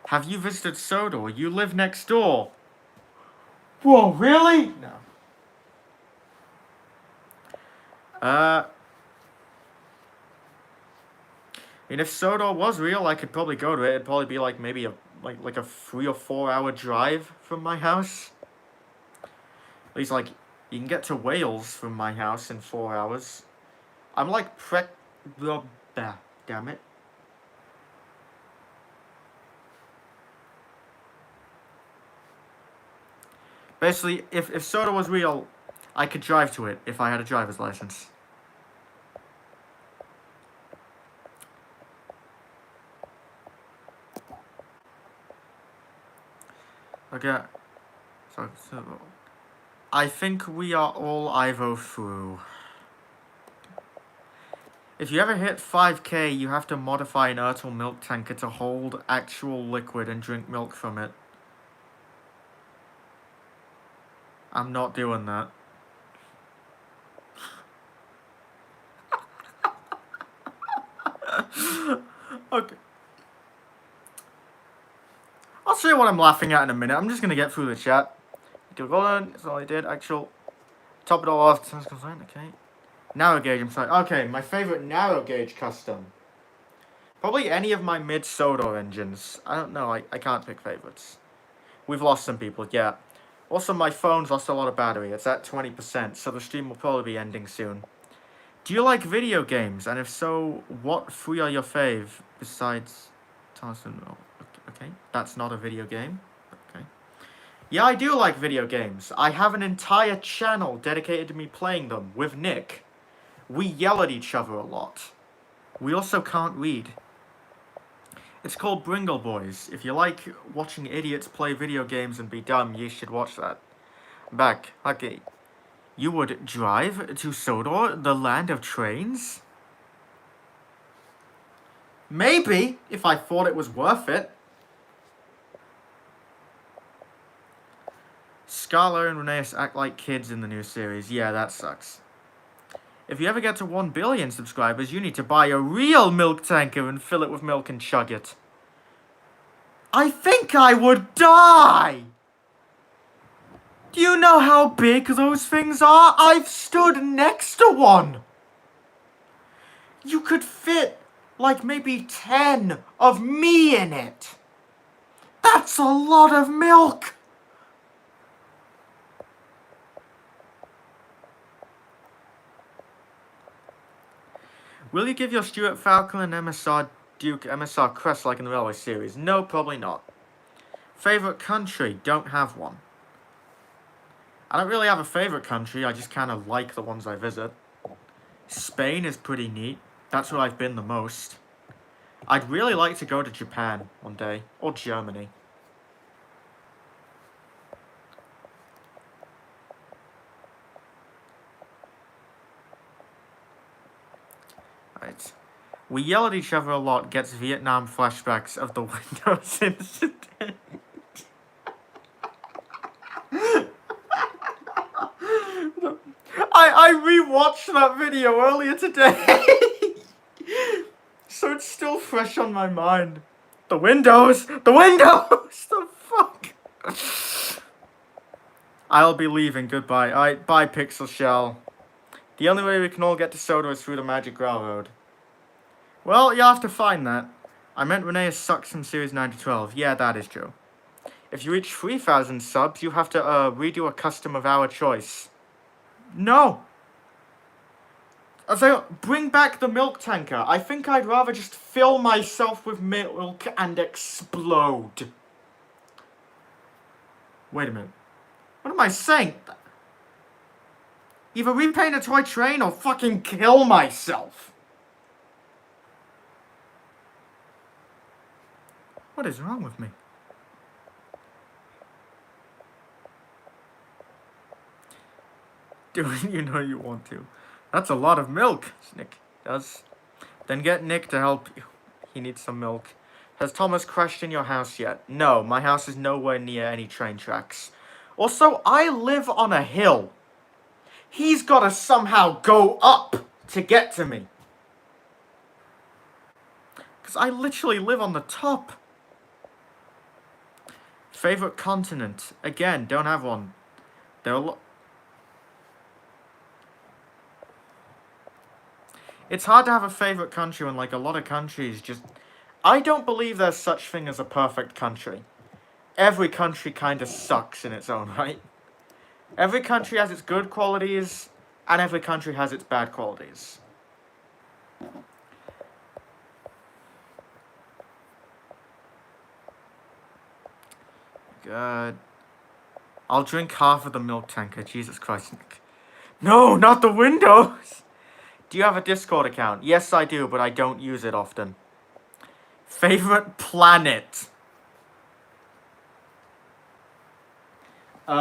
Have you visited Sodor? You live next door. Whoa, really? No. And if Sodor was real, I could probably go to it. It'd probably be like maybe a 3 or 4 hour drive from my house. At least like you can get to Wales from my house in 4 hours. I'm like damn it. Basically, if Sodor was real, I could drive to it if I had a driver's license. Okay. So I think we are all Ivo through. If you ever hit 5k, you have to modify an Ertl milk tanker to hold actual liquid and drink milk from it. I'm not doing that. Okay. I'll show you what I'm laughing at in a minute. I'm just going to get through the chat. That's all I did. Actual. Top it all off. Okay. Narrow gauge, I'm sorry. Okay, my favorite narrow gauge custom. Probably any of my Mid-Sodor engines. I don't know. I can't pick favorites. We've lost some people, yeah. Also, my phone's lost a lot of battery. It's at 20%, so the stream will probably be ending soon. Do you like video games? And if so, what 3 are your fave? Besides Tarzan? Oh, okay, that's not a video game. Okay. Yeah, I do like video games. I have an entire channel dedicated to me playing them with Nick. We yell at each other a lot. We also can't read. It's called Bringle Boys. If you like watching idiots play video games and be dumb, you should watch that. Back. Okay. You would drive to Sodor, the land of trains? Maybe, if I thought it was worth it. Scarla and Reneus act like kids in the new series. Yeah, that sucks. If you ever get to 1 billion subscribers, you need to buy a real milk tanker and fill it with milk and chug it. I think I would die! Do you know how big those things are? I've stood next to one! You could fit, like, maybe 10 of me in it. That's a lot of milk! Will you give your Stuart Falcon and MSR Duke MSR crest like in the Railway series? No, probably not. Favourite country? Don't have one. I don't really have a favourite country, I just kind of like the ones I visit. Spain is pretty neat. That's where I've been the most. I'd really like to go to Japan one day. Or Germany. Right. We yell at each other a lot, gets Vietnam flashbacks of the Windows incident. I rewatched that video earlier today. So it's still fresh on my mind. The windows! The windows! The fuck? I'll be leaving, goodbye. Alright, bye Pixel Shell. The only way we can all get to Sodor is through the Magic Railroad. Well, you'll have to find that. I meant Renee sucks from Series 9 to 12. Yeah, that is true. If you reach 3,000 subs, you have to redo a custom of our choice. No! So, bring back the milk tanker. I think I'd rather just fill myself with milk and explode. Wait a minute. What am I saying? Either repaint a toy train or fucking kill myself. What is wrong with me? Do it, you know you want to. That's a lot of milk, Nick does. Then get Nick to help you. He needs some milk. Has Thomas crashed in your house yet? No, my house is nowhere near any train tracks. Also, I live on a hill. He's gotta somehow go up to get to me. Because I literally live on the top. Favorite continent? Again, don't have one. There are It's hard to have a favorite country when, like, a lot of countries just... I don't believe there's such thing as a perfect country. Every country kind of sucks in its own right. Every country has its good qualities, and every country has its bad qualities. Good. I'll drink half of the milk tanker. Jesus Christ, Nick. No, not the windows! Do you have a Discord account? Yes, I do, but I don't use it often. Favorite planet? You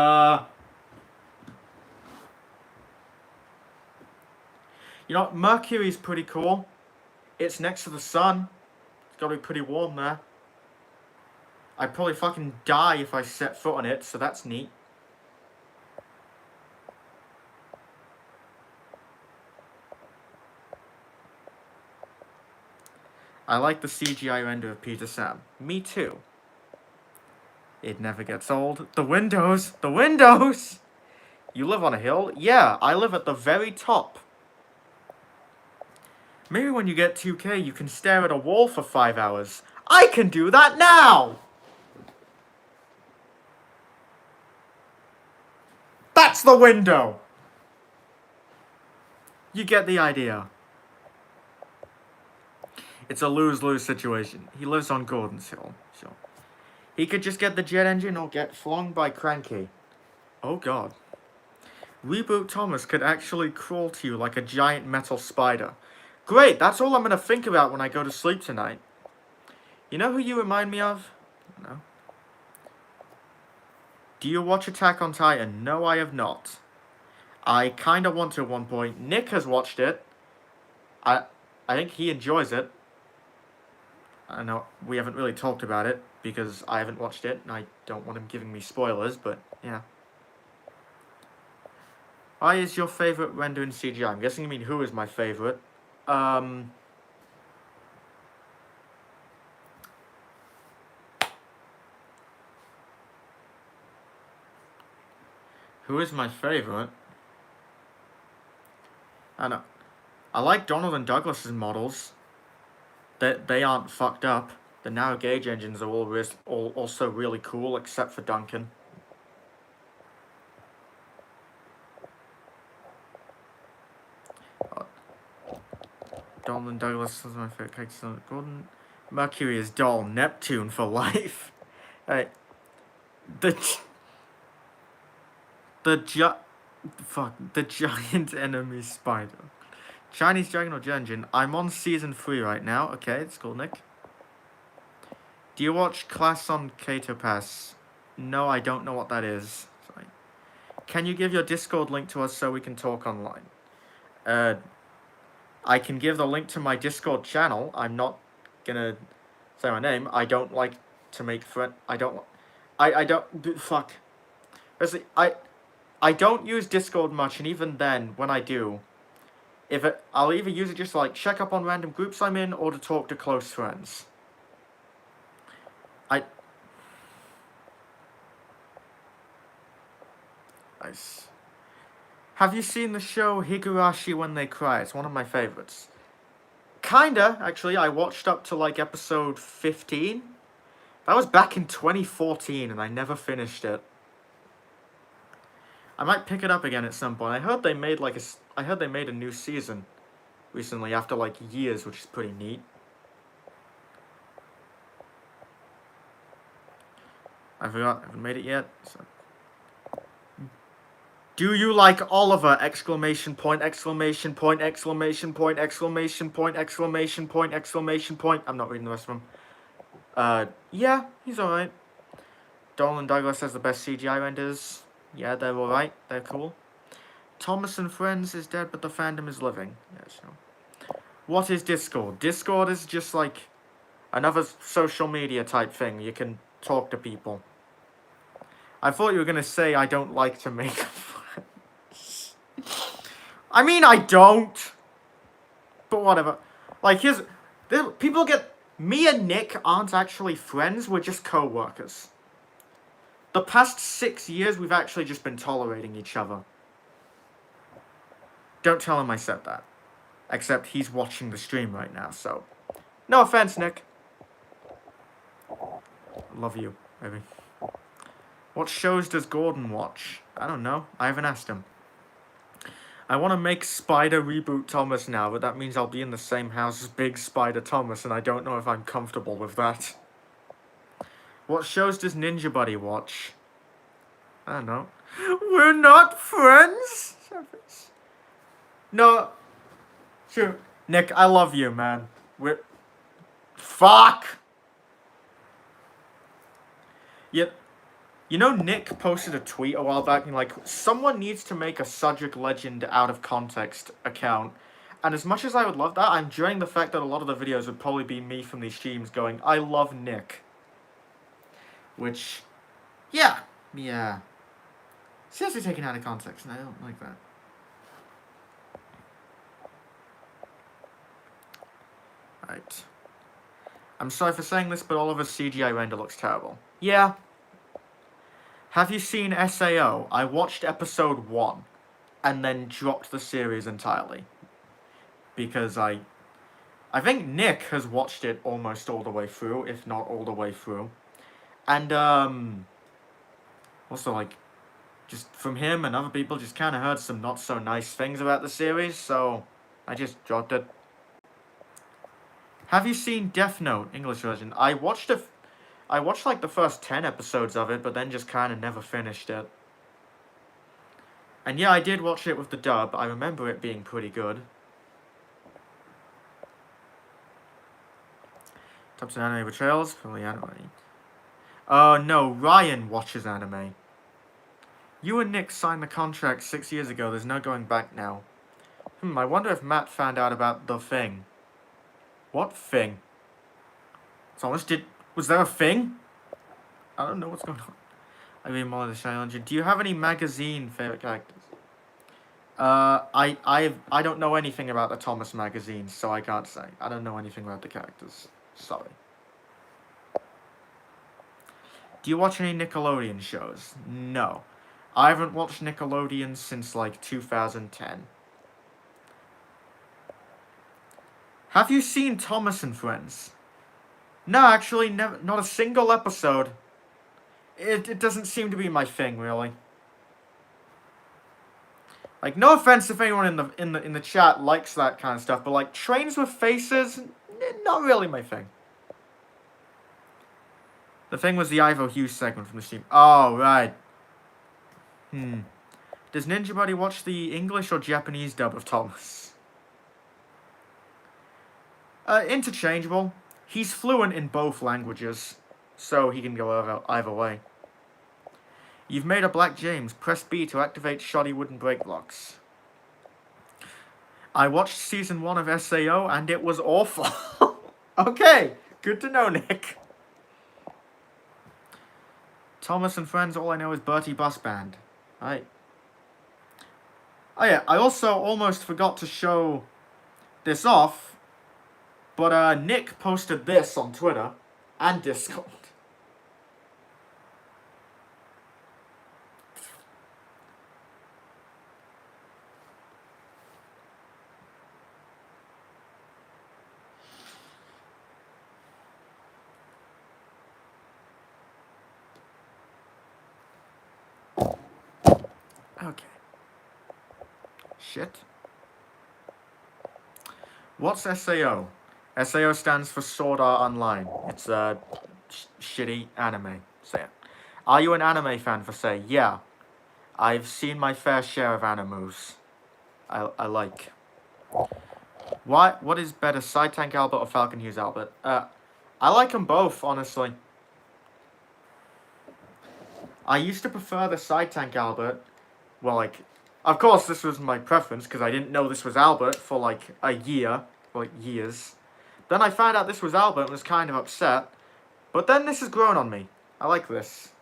know, Mercury's pretty cool. It's next to the sun. It's gotta be pretty warm there. I'd probably fucking die if I set foot on it, so that's neat. I like the CGI render of Peter Sam. Me too. It never gets old. The windows! The windows! You live on a hill? Yeah, I live at the very top. Maybe when you get 2K, you can stare at a wall for 5 hours. I can do that now! That's the window! You get the idea. It's a lose-lose situation. He lives on Gordon's Hill, so... He could just get the jet engine or get flung by Cranky. Oh god. Reboot Thomas could actually crawl to you like a giant metal spider. Great, that's all I'm gonna think about when I go to sleep tonight. You know who you remind me of? No. Do you watch Attack on Titan? No, I have not. I kinda want to at one point. Nick has watched it. I think he enjoys it. I know we haven't really talked about it because I haven't watched it and I don't want him giving me spoilers, but yeah. Why is your favourite render in CGI? I'm guessing you mean who is my favourite. Who is my favourite? I know. I like Donald and Douglas's models. They aren't fucked up. The narrow gauge engines are all also really cool, except for Duncan. Donald Douglas was my favorite character. Gordon Mercury is dull. Neptune for life. Hey, the giant enemy spider. Chinese dragon or Genjin? I'm on season 3 right now. Okay, it's cool, Nick. Do you watch Class on Kato Pass? No, I don't know what that is. Sorry. Can you give your Discord link to us so we can talk online? I can give the link to my Discord channel. I'm not gonna say my name. I don't like to make friends. I don't. Fuck. Basically, I don't use Discord much, and even then, when I do, I'll either use it just to, like, check up on random groups I'm in, or to talk to close friends. Nice. Have you seen the show Higurashi When They Cry? It's one of my favorites. Kinda, actually. I watched up to, like, episode 15. That was back in 2014, and I never finished it. I might pick it up again at some point. I heard they made a new season recently after, like, years, which is pretty neat. I forgot. I haven't made it yet. So. Do you like Oliver? Exclamation point, exclamation point, exclamation point, exclamation point, exclamation point, exclamation point. I'm not reading the rest of them. Yeah, he's alright. Dolan Douglas has the best CGI renders. Yeah, they're alright. They're cool. Thomas and Friends is dead, but the fandom is living. Yeah, sure. What is Discord? Discord is just like another social media type thing. You can talk to people. I thought you were going to say I don't like to make friends. I mean, I don't. But whatever. Like, me and Nick aren't actually friends. We're just co-workers. The past 6 years, we've actually just been tolerating each other. Don't tell him I said that. Except he's watching the stream right now, so... No offense, Nick. Love you, baby. What shows does Gordon watch? I don't know. I haven't asked him. I want to make Spider reboot Thomas now, but that means I'll be in the same house as Big Spider Thomas, and I don't know if I'm comfortable with that. What shows does Ninja Buddy watch? I don't know. We're not friends? No. Sure. Nick, I love you, man. Fuck! Yep. You know, Nick posted a tweet a while back and like, someone needs to make a Subject Legend out of context account. And as much as I would love that, I'm enjoying the fact that a lot of the videos would probably be me from these streams going, I love Nick. Which, yeah. Seriously taken out of context, and I don't like that. Right. I'm sorry for saying this, but Oliver's CGI render looks terrible. Yeah. Have you seen SAO? I watched episode 1, and then dropped the series entirely. Because I think Nick has watched it almost all the way through, if not all the way through. And, also, like, just from him and other people, just kind of heard some not so nice things about the series, so I just dropped it. Have you seen Death Note, English version? I watched like the first 10 episodes of it, but then just kind of never finished it. And yeah, I did watch it with the dub. I remember it being pretty good. Top 10 anime betrayals? Probably anime. No, Ryan watches anime. You and Nick signed the contract 6 years ago. There's no going back now. I wonder if Matt found out about the thing. What thing? Was there a thing? I don't know what's going on. I mean, more of the challenge. Do you have any magazine favorite characters? I don't know anything about the Thomas magazine, so I can't say. I don't know anything about the characters. Sorry. Do you watch any Nickelodeon shows? No. I haven't watched Nickelodeon since, like, 2010. Have you seen Thomas and Friends? No, actually, never, not a single episode. It doesn't seem to be my thing, really. Like, no offense if anyone in the chat likes that kind of stuff, but like trains with faces, not really my thing. The thing was the Ivor Shoe segment from the stream. Oh, right. Does Ninja Buddy watch the English or Japanese dub of Thomas? Interchangeable. He's fluent in both languages, so he can go either way. You've made a Black James. Press B to activate shoddy wooden break blocks. I watched season 1 of SAO and it was awful. Okay, good to know, Nick. Thomas and Friends, all I know is Bertie Bus Band. Right. Oh yeah, I also almost forgot to show this off, but Nick posted this on Twitter and Discord. Okay. Shit. What's SAO? SAO stands for Sword Art Online. It's a shitty anime. Say it. Are you an anime fan? For say, yeah. I've seen my fair share of animus. I like. What is better, Side Tank Albert or Falcon Hughes Albert? I like them both, honestly. I used to prefer the Side Tank Albert. Well, like, of course this was my preference because I didn't know this was Albert for like a year, like years. Then I found out this was Albert and was kind of upset. But then this has grown on me. I like this.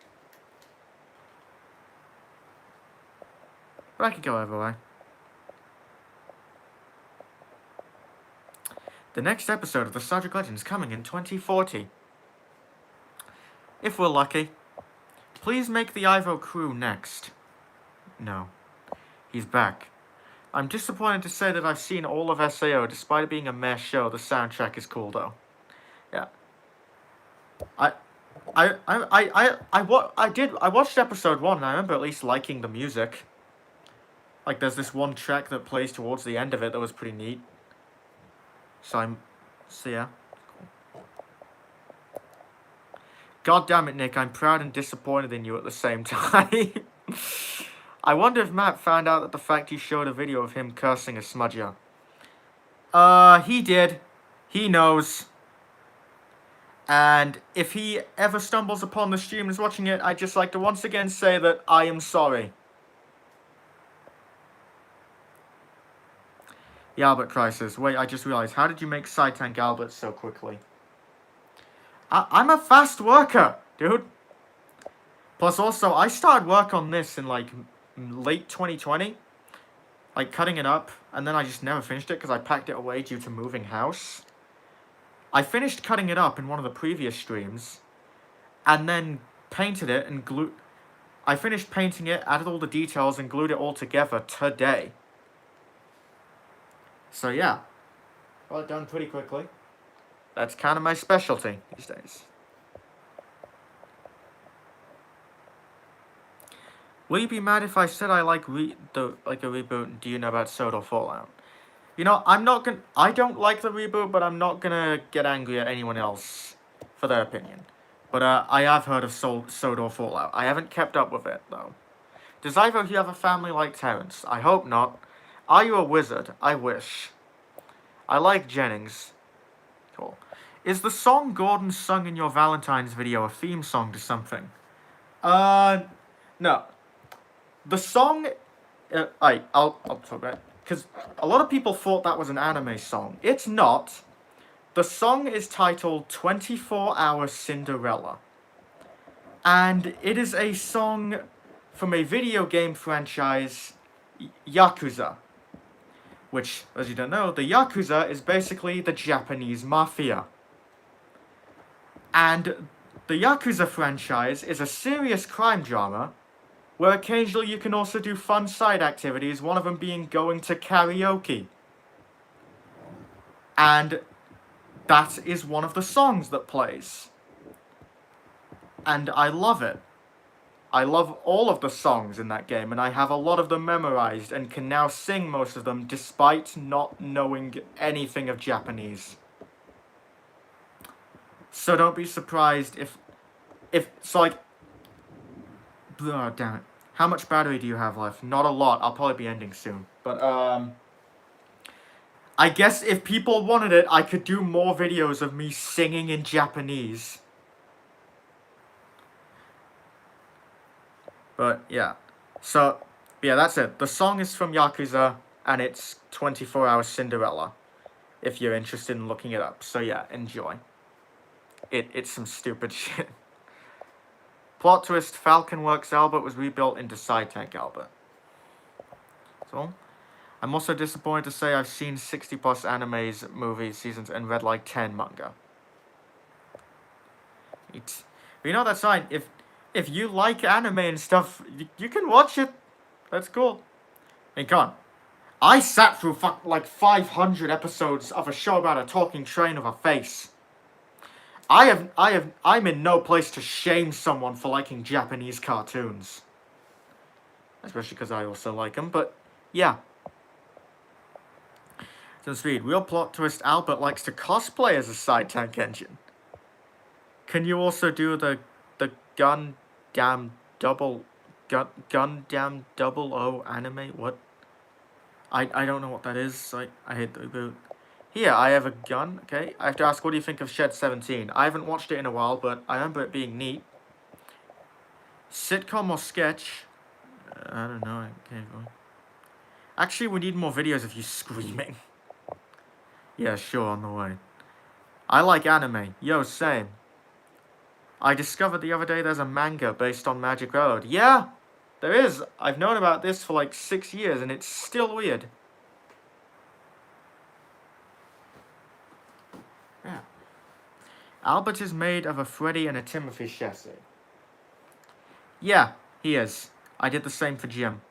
But I could go either way. The next episode of the Star Trek Legends coming in 2040. If we're lucky. Please make the Ivor crew next. No. He's back. I'm disappointed to say that I've seen all of SAO. Despite it being a meh show, the soundtrack is cool though. Yeah. I watched episode 1 and I remember at least liking the music. Like there's this one track that plays towards the end of it that was pretty neat. So yeah. Cool. God damn it, Nick, I'm proud and disappointed in you at the same time. I wonder if Matt found out that the fact you showed a video of him cursing a Smudger. He did. He knows. And if he ever stumbles upon the stream and is watching it, I'd just like to once again say that I am sorry. The Albert Crisis. Wait, I just realized. How did you make Side Tank Albert so quickly? I'm a fast worker, dude. Plus also, I started work on this in like late 2020. Like cutting it up. And then I just never finished it because I packed it away due to moving house. I finished cutting it up in one of the previous streams. And then painted it and glued... I finished painting it, added all the details, and glued it all together today. So yeah, got it done pretty quickly. That's kind of my specialty these days. Will you be mad if I said I like a reboot? Do you know about Sodor Fallout? You know, I don't like the reboot, but I'm not gonna get angry at anyone else for their opinion. But I have heard of Sodor Fallout. I haven't kept up with it though. Does Ivor Shoe have a family like Terrence? I hope not. Are you a wizard? I wish. I like Jennings. Cool. Is the song Gordon sung in your Valentine's video a theme song to something? No. The song... I'll talk about it. Because a lot of people thought that was an anime song. It's not. The song is titled 24-Hour Cinderella. And it is a song from a video game franchise, Yakuza. Which, as you don't know, the Yakuza is basically the Japanese mafia. And the Yakuza franchise is a serious crime drama where occasionally you can also do fun side activities, one of them being going to karaoke. And that is one of the songs that plays. And I love it. I love all of the songs in that game, and I have a lot of them memorized and can now sing most of them despite not knowing anything of Japanese. So don't be surprised if it's like, oh, damn it. How much battery do you have left? Not a lot. I'll probably be ending soon. But, I guess if people wanted it, I could do more videos of me singing in Japanese. But, yeah. So, yeah, that's it. The song is from Yakuza, and it's 24 Hours Cinderella, if you're interested in looking it up. So, yeah, enjoy. It's some stupid shit. Plot twist, Falcon Works Albert was rebuilt into Side Tank Albert. So, I'm also disappointed to say I've seen 60 plus animes, movies, seasons, and read like 10 manga. You know, that's fine. If you like anime and stuff, you can watch it. That's cool. I mean, come on. I sat through like 500 episodes of a show about a talking train with a face. I'm in no place to shame someone for liking Japanese cartoons. Especially because I also like them, but yeah. So speed, real plot twist, Albert likes to cosplay as a side tank engine. Can you also do the Gundam Double O anime? What? I don't know what that is. I hate the reboot. Here, I have a gun, okay? I have to ask, what do you think of Shed 17? I haven't watched it in a while, but I remember it being neat. Sitcom or sketch? I don't know. Okay, go. Actually, we need more videos of you screaming. Yeah, sure, on the way. I like anime. Yo, same. I discovered the other day there's a manga based on Magic Road. Yeah, there is. I've known about this for like 6 years, and it's still weird. Yeah. Albert is made of a Freddy and a Timothy chassis. Yeah, he is. I did the same for Jim.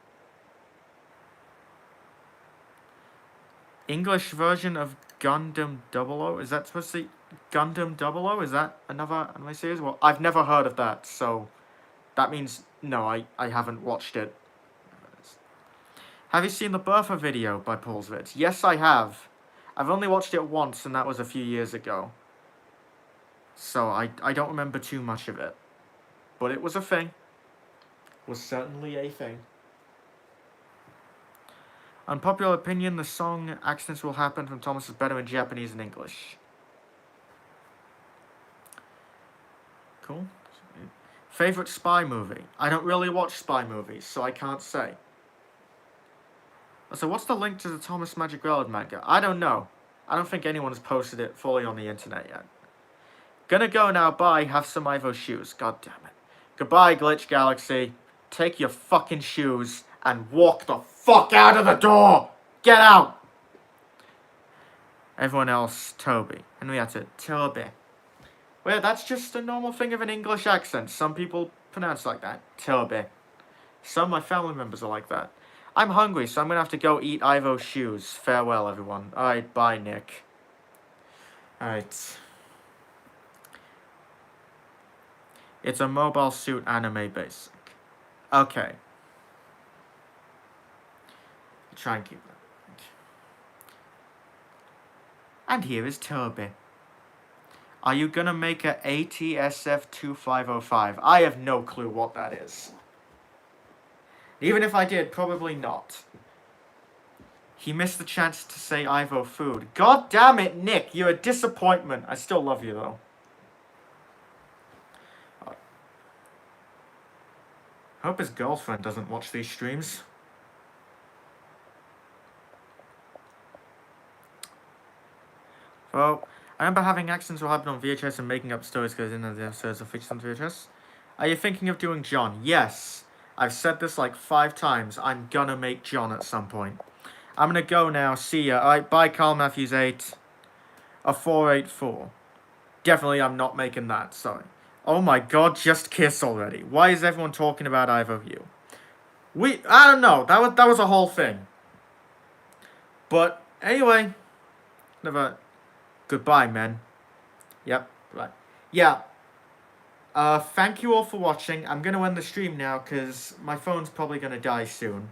English version of Gundam 00? Is that supposed to be Gundam 00? Is that another anime series? Well, I've never heard of that, so that means no, I haven't watched it. Have you seen the Bertha video by Paul's Vids? Yes, I have. I've only watched it once, and that was a few years ago. So I don't remember too much of it. But it was a thing. It was certainly a thing. Unpopular opinion, the song Accidents Will Happen from Thomas is better in Japanese than English. Cool. Favorite spy movie? I don't really watch spy movies, so I can't say. So what's the link to the Thomas Magic Railroad manga? I don't know. I don't think anyone's posted it fully on the internet yet. Gonna go now, bye, have some Ivor shoes. God damn it. Goodbye, Glitch Galaxy. Take your fucking shoes and walk the fuck out of the door! Get out! Everyone else, Toby. Henrietta, Toby. Well, that's just a normal thing of an English accent. Some people pronounce it like that. Toby. Some of my family members are like that. I'm hungry, so I'm gonna have to go eat Ivor shoes. Farewell, everyone. Alright, bye, Nick. Alright. It's a Mobile Suit anime basic. Okay. Try and keep that. And here is Toby. Are you gonna make a ATSF-2505? I have no clue what that is. Even if I did, probably not. He missed the chance to say Ivor food. God damn it, Nick, you're a disappointment. I still love you, though. I hope his girlfriend doesn't watch these streams. Well, I remember having accidents will happen on VHS and making up stories because in the episodes are featured on VHS. Are you thinking of doing John? Yes. I've said this like 5 times. I'm gonna make John at some point. I'm gonna go now. See ya. Alright, bye Carl Matthews 8. A 484. Definitely I'm not making that, sorry. Oh my god, just kiss already. Why is everyone talking about Ivor View? I don't know. That was a whole thing. But anyway, never. Goodbye, men. Yep. Right. Yeah. Thank you all for watching. I'm going to end the stream now because my phone's probably going to die soon.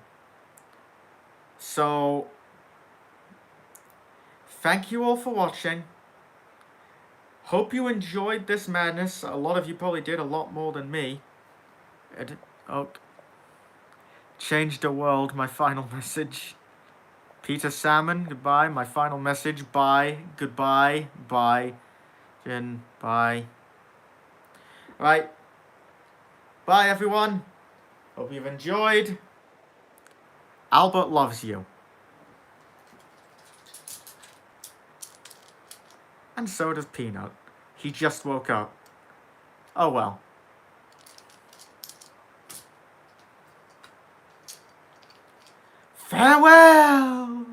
So, thank you all for watching. Hope you enjoyed this madness. A lot of you probably did, a lot more than me. Oh, change the world, my final message. Peter Salmon, goodbye. My final message, bye. Goodbye, bye. Jin, bye. Right. Bye, everyone. Hope you've enjoyed. Albert loves you. And so does Peanut. He just woke up. Oh well. Farewell!